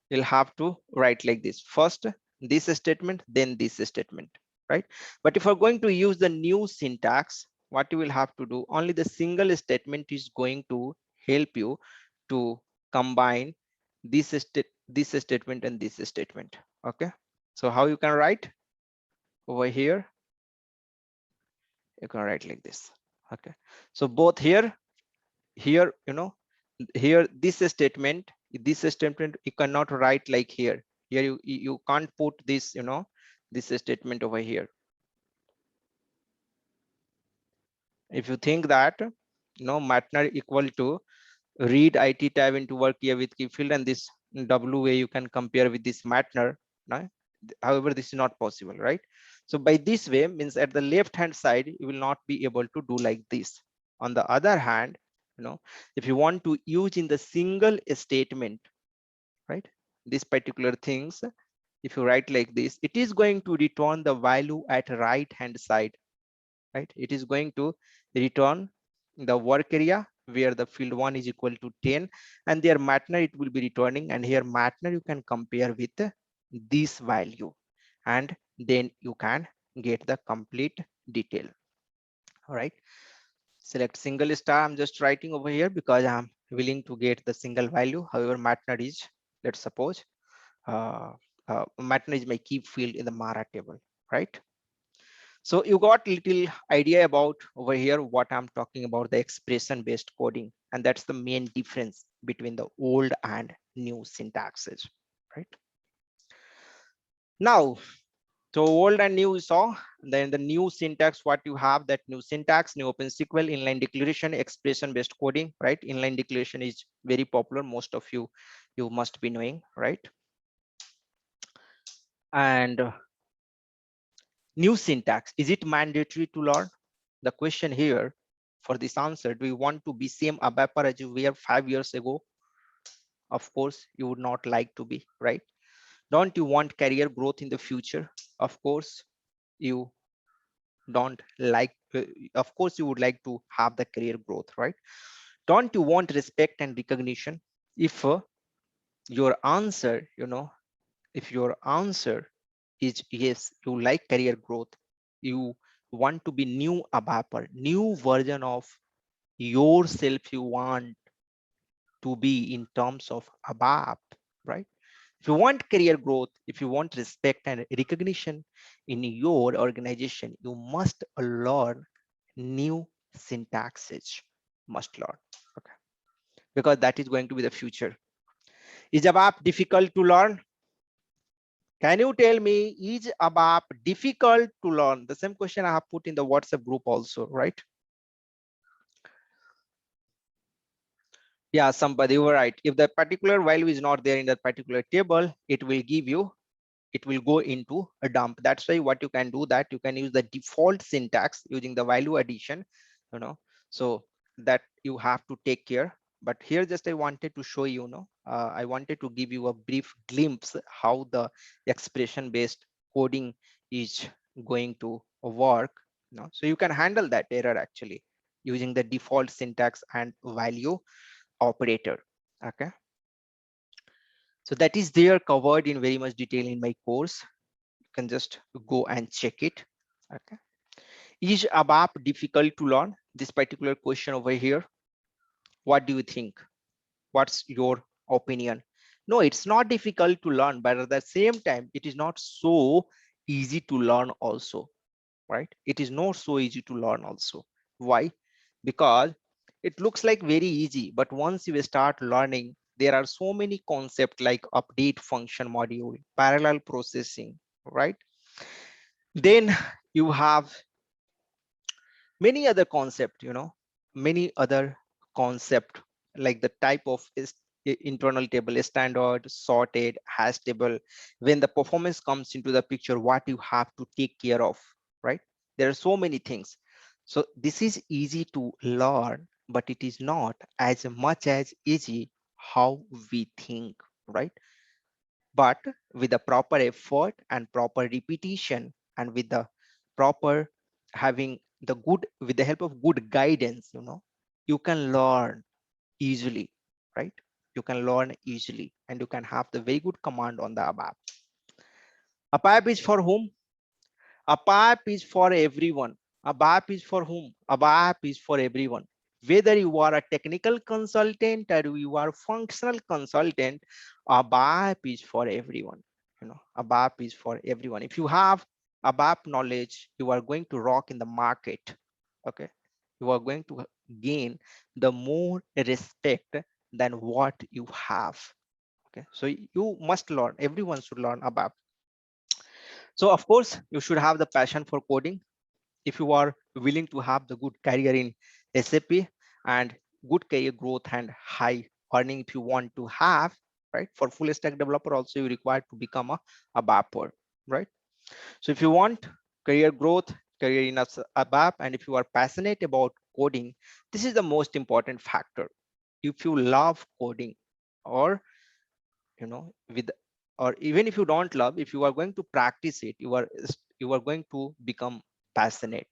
you'll have to write like this: first this statement, then this statement, right? But if we're going to use the new syntax, what you will have to do, only the single statement is going to help you to combine this statement and this statement. Okay, so how you can write over here, you can write like this. Okay, so both here, here this statement you cannot write like here. Here you can't put this, this statement over here. If you think that, Matner equal to read IT tab into work here with key field, and this WA you can compare with this Matner, no? However, this is not possible, right? So by this way means at the left hand side you will not be able to do like this. On the other hand, if you want to use in the single statement, right, this particular things, if you write like this, it is going to return the value at right hand side, right? It is going to return the work area where the field one is equal to 10, and their Matner it will be returning, and here Matner you can compare with this value, and then you can get the complete detail. All right, select single star. I'm just writing over here because I'm willing to get the single value. However, Matner is, let's suppose, Matner is my key field in the Mara table, right? So you got little idea about over here what I'm talking about, the expression based coding, and that's the main difference between the old and new syntaxes, right? Now So old and new you saw. Then the new syntax, what you have, that new syntax, new OpenSQL, inline declaration, expression based coding, right? Inline declaration is very popular. Most of you must be knowing, right? And new syntax, is it mandatory to learn? The question here for this answer, do you want to be same ABAP as you were 5 years ago? Of course, you would not like to be, right? Don't you want career growth in the future? Of course, you don't like, of course, you would like to have the career growth, right? Don't you want respect and recognition? If your answer, if your answer is yes, you like career growth, you want to be new ABAPer, new version of yourself you want to be in terms of ABAP, right? If you want career growth, if you want respect and recognition in your organization, you must learn new syntaxes, must learn, okay? Because that is going to be the future. Is ABAP difficult to learn? Can you tell me, is ABAP difficult to learn? The same question I have put in the WhatsApp group also, right? Yeah, somebody were right. If the particular value is not there in that particular table, it will give you, it will go into a dump. That's why what you can do, that you can use the default syntax using the value addition, so that you have to take care. But here just I wanted to show you, I wanted to give you a brief glimpse how the expression based coding is going to work. So you can handle that error actually using the default syntax and value operator. Okay, so that is there covered in very much detail in my course. You can just go and check it. Okay, is ABAP difficult to learn? This particular question over here, what do you think? What's your opinion? No, it's not difficult to learn, but at the same time it is not so easy to learn also, right? It is not so easy to learn also. Why? Because it looks like very easy, but once you start learning, there are so many concepts like update function module, parallel processing, right? Then you have many other concept, many other concept, like the type of internal table, standard, sorted, hash table. When the performance comes into the picture, what you have to take care of, right? There are so many things. So this is easy to learn, but it is not as much as easy how we think, right? But with the proper effort and proper repetition, and with the proper having the good, with the help of good guidance, you can learn easily, right? You can learn easily, and you can have the very good command on the ABAP. ABAP is for whom? ABAP is for everyone. ABAP is for whom? ABAP is for everyone. Whether you are a technical consultant or you are functional consultant, ABAP is for everyone. ABAP is for everyone. If you have ABAP knowledge, you are going to rock in the market. Okay, you are going to gain the more respect than what you have. Okay, so you must learn. Everyone should learn ABAP. So of course, you should have the passion for coding. If you are willing to have the good career in SAP and good career growth and high earning, if you want to have, right? For full stack developer also, you require to become a BAPer, right? So if you want career growth, career in ABAP, and if you are passionate about coding, this is the most important factor. If you love coding, or with, or even if you don't love, if you are going to practice it, you are going to become passionate.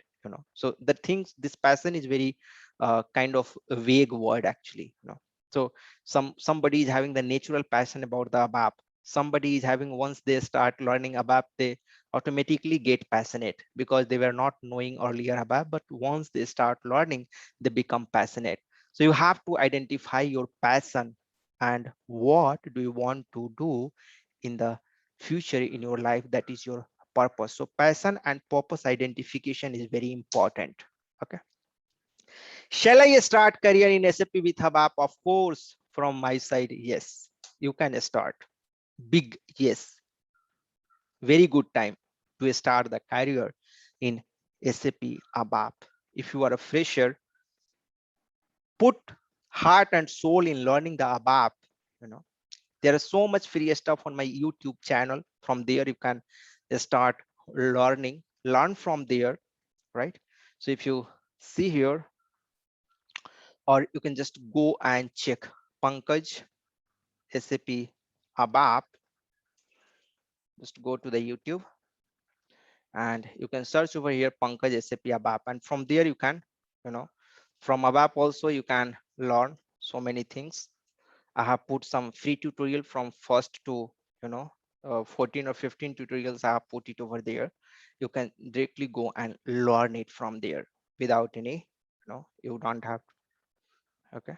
So the things, this passion is very kind of a vague word actually. So somebody is having the natural passion about the ABAP. Somebody is having, once they start learning ABAP, they automatically get passionate because they were not knowing earlier ABAP, but once they start learning, they become passionate. So you have to identify your passion and what do you want to do in the future in your life, that is your purpose. So passion and purpose identification is very important. Okay, shall I start career in SAP with ABAP? Of course, from my side, yes, you can start. Big yes, very good time. to start the career in SAP ABAP. If you are a fresher, put heart and soul in learning the ABAP. You know, there is so much free stuff on my YouTube channel. From there, you can start learn from there, right? So if you see here, or you can just go and check Pankaj SAP ABAP. Just go to the YouTube and you can search over here Pankaj SAP ABAP, and from there you can, you know, from ABAP also you can learn so many things. I have put some free tutorial from first to, you know, 14 or 15 tutorials. I have put it over there. You can directly go and learn it from there without any, you know, you don't have to, okay.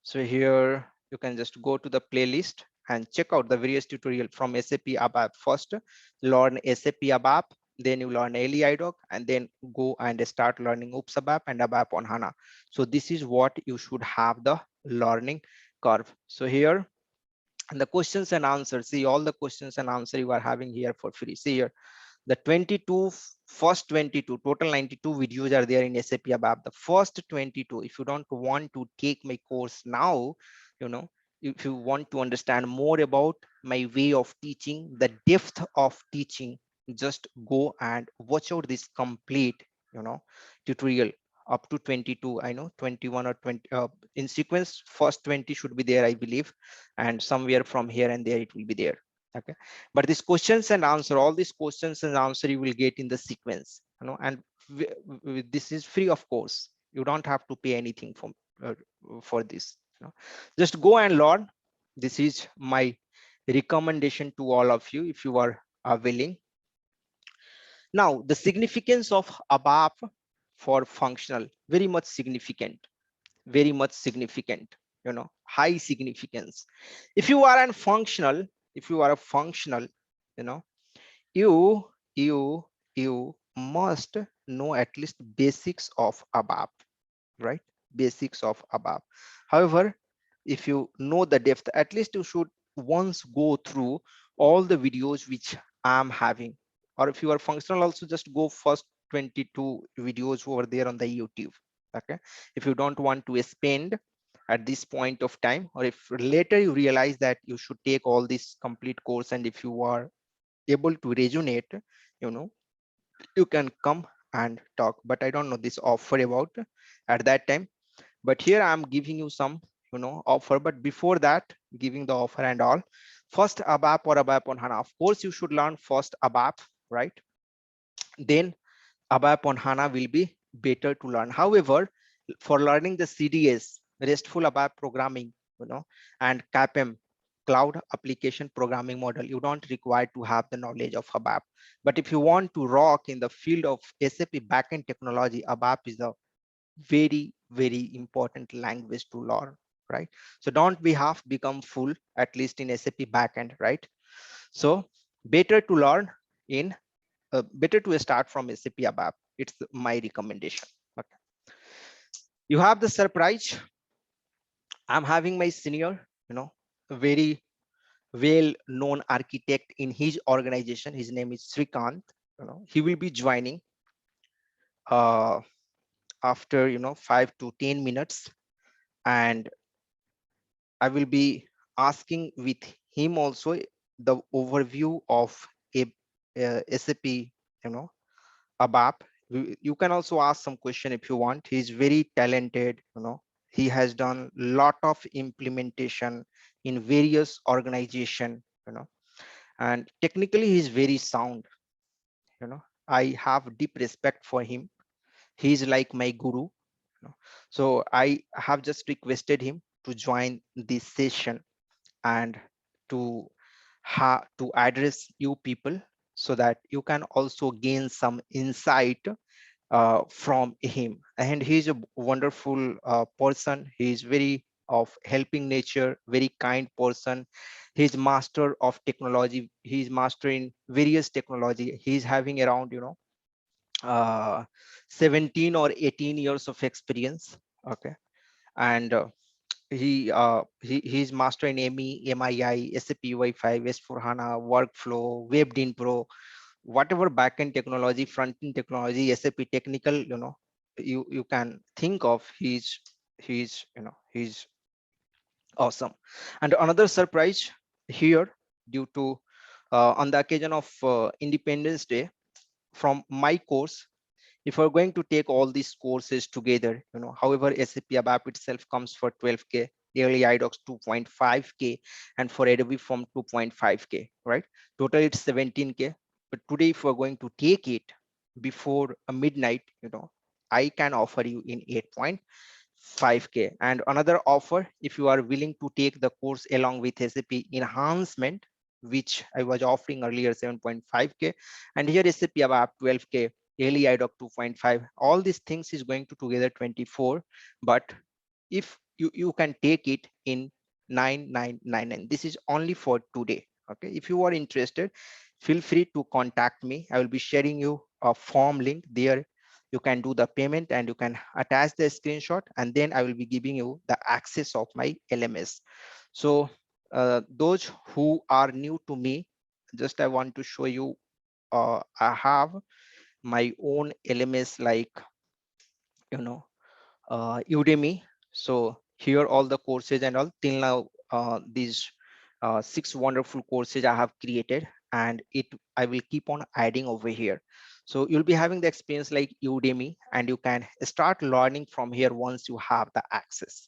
So here you can just go to the playlist and check out the various tutorial from SAP ABAP. First, learn SAP ABAP, then you learn LEIDOC, and then go and start learning OOPS ABAP and ABAP on HANA. So this is what you should have the learning curve. So here, and the questions and answers, see all the questions and answer you are having here for free. See here, the 22 first 22 total 92 videos are there in SAP ABAP. The first 22, if you don't want to take my course now, you know, if you want to understand more about my way of teaching, the depth of teaching, just go and watch out this complete, you know, tutorial up to 22. I know 21 or 20 in sequence. First 20 should be there, I believe, and somewhere from here and there it will be there. Okay, but these questions and answer, all these questions and answer you will get in the sequence, you know, and this is free of course. You don't have to pay anything for this, you know. Just go and learn. This is my recommendation to all of you if you are willing. Now the significance of ABAP for functional, very much significant, very much significant, you know, high significance. If you are a functional, if you are a functional, you know, you you you must know at least basics of ABAP, right? Basics of ABAP. However, if you know the depth, at least you should once go through all the videos which I'm having. Or if you are functional, also just go first 22 videos over there on the YouTube. Okay, if you don't want to spend at this point of time, or if later you realize that you should take all this complete course, and if you are able to resonate, you know, you can come and talk. But I don't know this offer about at that time, but here I'm giving you some, you know, offer. But before that, giving the offer and all, first ABAP or ABAP on HANA, of course you should learn first ABAP, right? Then ABAP on HANA will be better to learn. However, for learning the CDS, RESTful ABAP programming, you know, and CAPM, cloud application programming model, you don't require to have the knowledge of ABAP. But if you want to rock in the field of SAP backend technology, ABAP is a very, very important language to learn, right? So don't be half become full, at least in SAP backend, right? So better to learn in better to start from SAP ABAP. It's my recommendation. Okay. You have the surprise. I'm having my senior, you know, very well-known architect in his organization. His name is Srikant. You know, he will be joining uh, after, you know, 5 to 10 minutes, and I will be asking with him also the overview of SAP, you know, ABAP. You can also ask some question if you want. He's very talented, you know. He has done lot of implementation in various organization, you know, and technically he's very sound, you know. I have deep respect for him. He's like my guru, you know. So I have just requested him to join this session and to to address you people, so that you can also gain some insight from him. And he's a wonderful person. He's very of helping nature, very kind person. He's master of technology. He's master in various technology. He's having around, you know, uh, 17 or 18 years of experience. Okay. And he's master in ME, MII, SAP UI5, S4 HANA, workflow, WebDyn Pro, whatever backend technology, front-end technology, SAP technical, you can think of, he's awesome. And another surprise here, due to on the occasion of Independence Day, from my course, if we're going to take all these courses together, however, SAP ABAP itself comes for 12K, yearly idocs 2.5K, and for Adobe from 2.5K, right? Total it's 17K. But today, if we're going to take it before midnight, I can offer you in 8.5K. And another offer, if you are willing to take the course along with SAP enhancement, which I was offering earlier, 7.5K, and here SAP ABAP 12K, daily IDOC 2.5, all these things is going to together 24. But if you can take it in 9999, this is only for today. Okay, if you are interested, feel free to contact me. I will be sharing you a form link there. You can do the payment and you can attach the screenshot, and then I will be giving you the access of my LMS. So those who are new to me, just I want to show you, I have my own LMS, like Udemy. So here all the courses and all, till now these 6 wonderful courses I have created, and I will keep on adding over here. So you'll be having the experience like Udemy, and you can start learning from here once you have the access.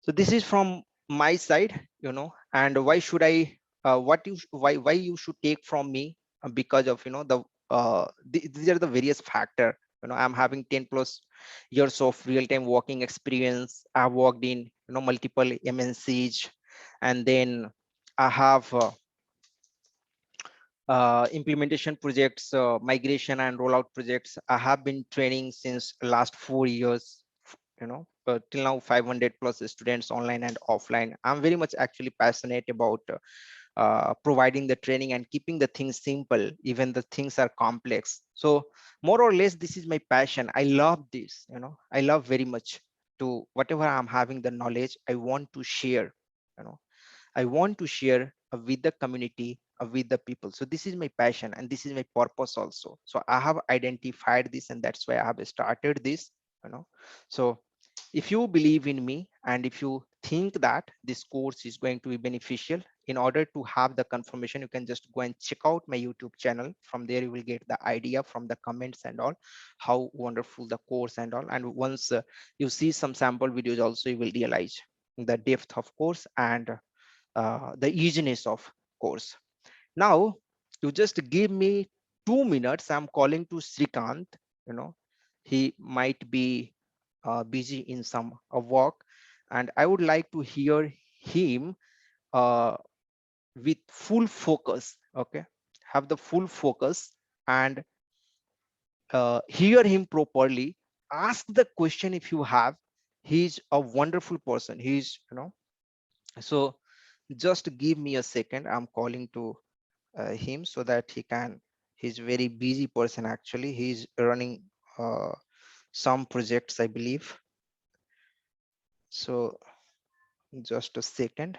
So this is from my side, and why should I why you should take from me, because of these are the various factor. I'm having 10 plus years of real-time working experience. I've worked in multiple MNCs, and then I have implementation projects, migration and rollout projects. I have been training since last 4 years, till now 500 plus students online and offline. I'm very much actually passionate about providing the training and keeping the things simple, even the things are complex. So more or less, this is my passion. I love this, I love very much to whatever I'm having the knowledge, I want to share, I want to share with the community, with the people. So this is my passion and this is my purpose also. So I have identified this, and that's why I have started this, So if you believe in me and if you think that this course is going to be beneficial, in order to have the confirmation, you can just go and check out my YouTube channel. From there, you will get the idea from the comments and all, how wonderful the course and all. And once you see some sample videos also, you will realize the depth of course and the easiness of course. Now, you just give me 2 minutes. I'm calling to Srikant. He might be busy in some work, and I would like to hear him uh, with full focus. Okay, have the full focus and hear him properly. Ask the question if you have. He's a wonderful person. So just give me a second. I'm calling to him so that he can. He's very busy person actually. He's running some projects, I believe. So just a second.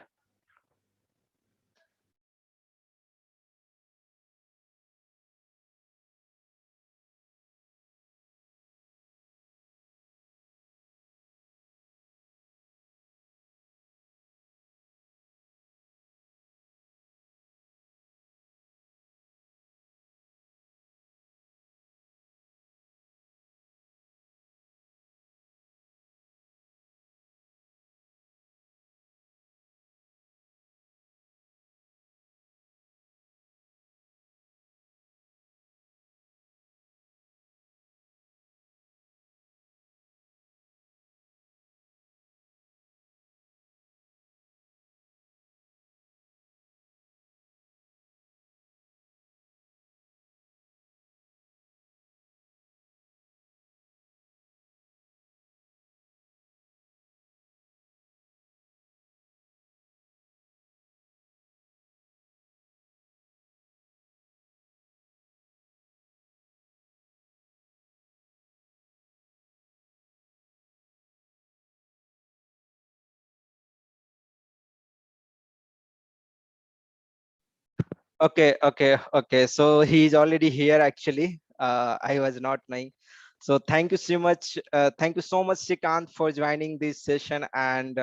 Okay. So he's already here actually. I was not knowing. So thank you so much. Thank you so much, Shrikant, for joining this session. And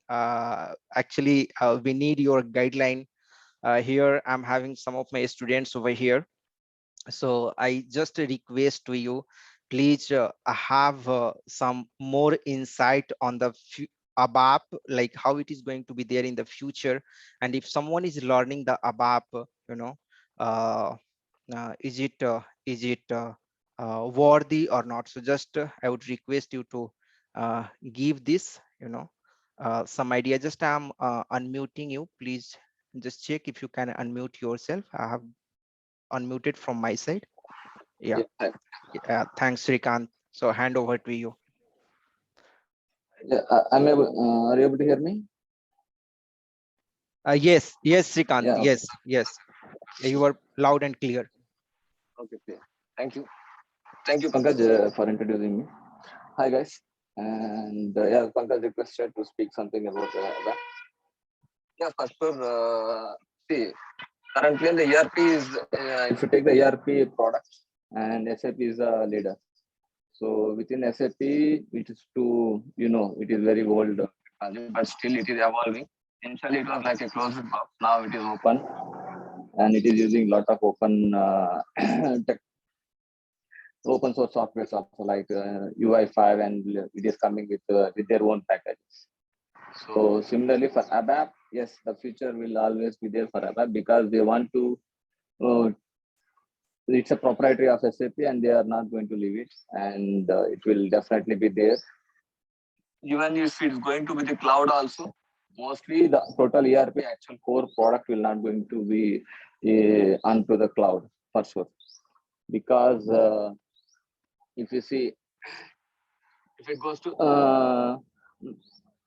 actually, we need your guideline. Here, I'm having some of my students over here. So I just request to you, please have some more insight on the ABAP, like how it is going to be there in the future. And if someone is learning the ABAP, you know, uh, is it worthy or not? So just I would request you to give this, some idea. Just I'm unmuting you. Please just check if you can unmute yourself. I have unmuted from my side. Yeah. Yeah, hi. Yeah, thanks, Srikant. So hand over to you. Yeah, I'm able, are you able to hear me? Yes, Srikant. Yeah, okay. Yes. You are loud and clear. Okay, clear. Thank you. Thank you, Pankaj, for introducing me. Hi, guys. And yeah, Pankaj requested to speak something about that. Yeah, for sure. See, currently the ERP is, if you take the ERP product, and SAP is a leader. So within SAP, it is to, it is very old technology, but still it is evolving. Initially, it was like a closed box. Now it is open, and it is using lot of open open source software also like UI5, and it is coming with their own packages. So similarly for ABAP, yes, the future will always be there for ABAP because they want to. It's a proprietary of SAP, and they are not going to leave it, and it will definitely be there. Even if it's going to be the cloud also, mostly the total ERP actual core product will not going to be onto the cloud for sure because if you see if it goes to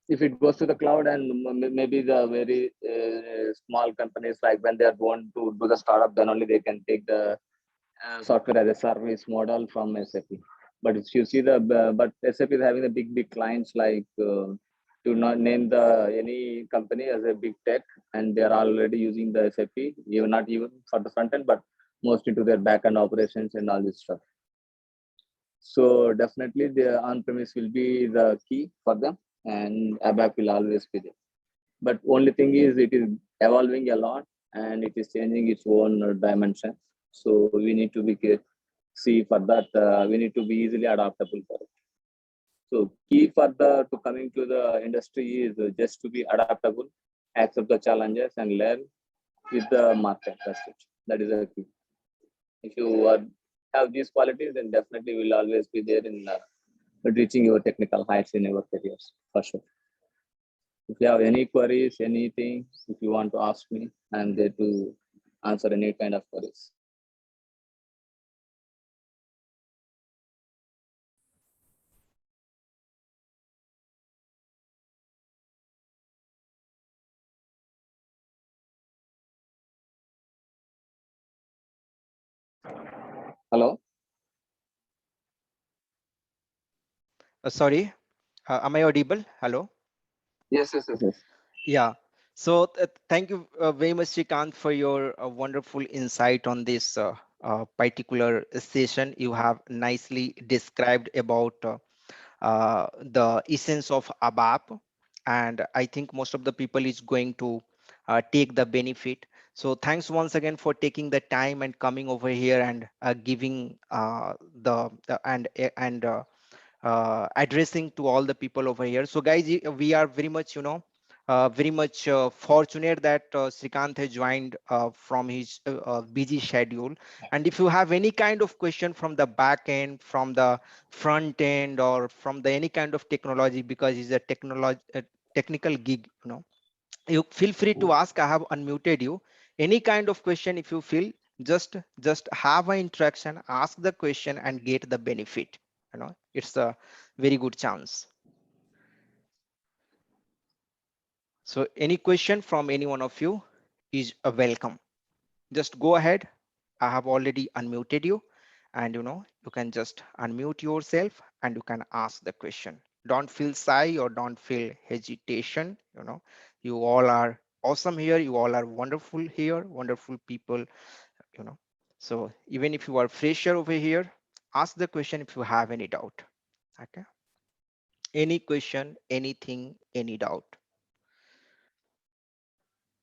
if it goes to the cloud, and maybe the very small companies, like when they are want to do the startup, then only they can take the software as a service model from SAP. But if you see the but SAP is having the big clients like to not name the any company as a big tech, and they are already using the SAP, even not even for the front end, but mostly to their back end operations and all this stuff. So definitely the on-premise will be the key for them, and ABAP will always be there. But only thing is it is evolving a lot, and it is changing its own dimensions. So we need to be see for that. We need to be easily adaptable for it. So key for the to coming to the industry is just to be adaptable, accept the challenges, and learn with the market. That's it. That is a key. If you have these qualities, then definitely will always be there in reaching your technical heights in your careers for sure. If you have any queries, anything, if you want to ask me, I'm there to answer any kind of queries. Hello? Sorry, am I audible? Hello. Yes, yes, yes, yes. Yeah. So thank you very much, Srikant, for your wonderful insight on this particular session. You have nicely described about the essence of ABAP, and I think most of the people is going to take the benefit. So thanks once again for taking the time and coming over here and giving addressing to all the people over here. So guys, we are very much, very much fortunate that Srikant has joined from his busy schedule. And if you have any kind of question from the back end, from the front end, or from the any kind of technology, because he's a technical gig, you feel free to ask. I have unmuted you. Any kind of question, if you feel, just have an interaction, ask the question and get the benefit. It's a very good chance. So any question from any one of you is a welcome. Just go ahead. I have already unmuted you, and you can just unmute yourself and you can ask the question. Don't feel shy or don't feel hesitation. You all are awesome here. You all are wonderful here, wonderful people, you know. So even if you are fresher over here, ask the question if you have any doubt. Okay. Any question, anything, any doubt.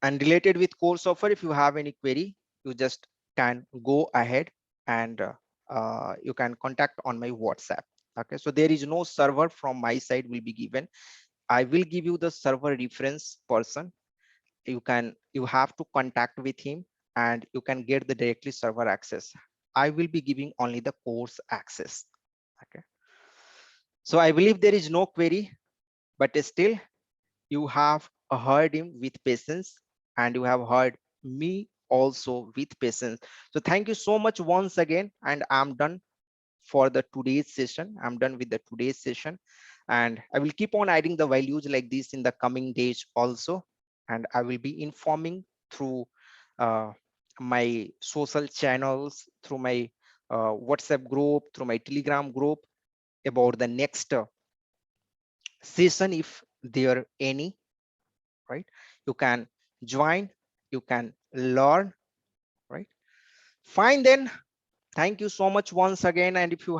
And related with course offer, if you have any query, you just can go ahead and you can contact on my WhatsApp. Okay. So there is no server from my side will be given. I will give you the server reference person. You have to contact with him and you can get the directly server access. I will be giving only the course access. Okay. So I believe there is no query, but still you have heard him with patience and you have heard me also with patience. So thank you so much once again. And I'm done for the today's session. I'm done with the today's session, and I will keep on adding the values like this in the coming days also. And I will be informing through uh, my social channels, through my WhatsApp group, through my Telegram group about the next session if there any, right? You can join, you can learn, right? Fine then. Thank you so much once again. And if you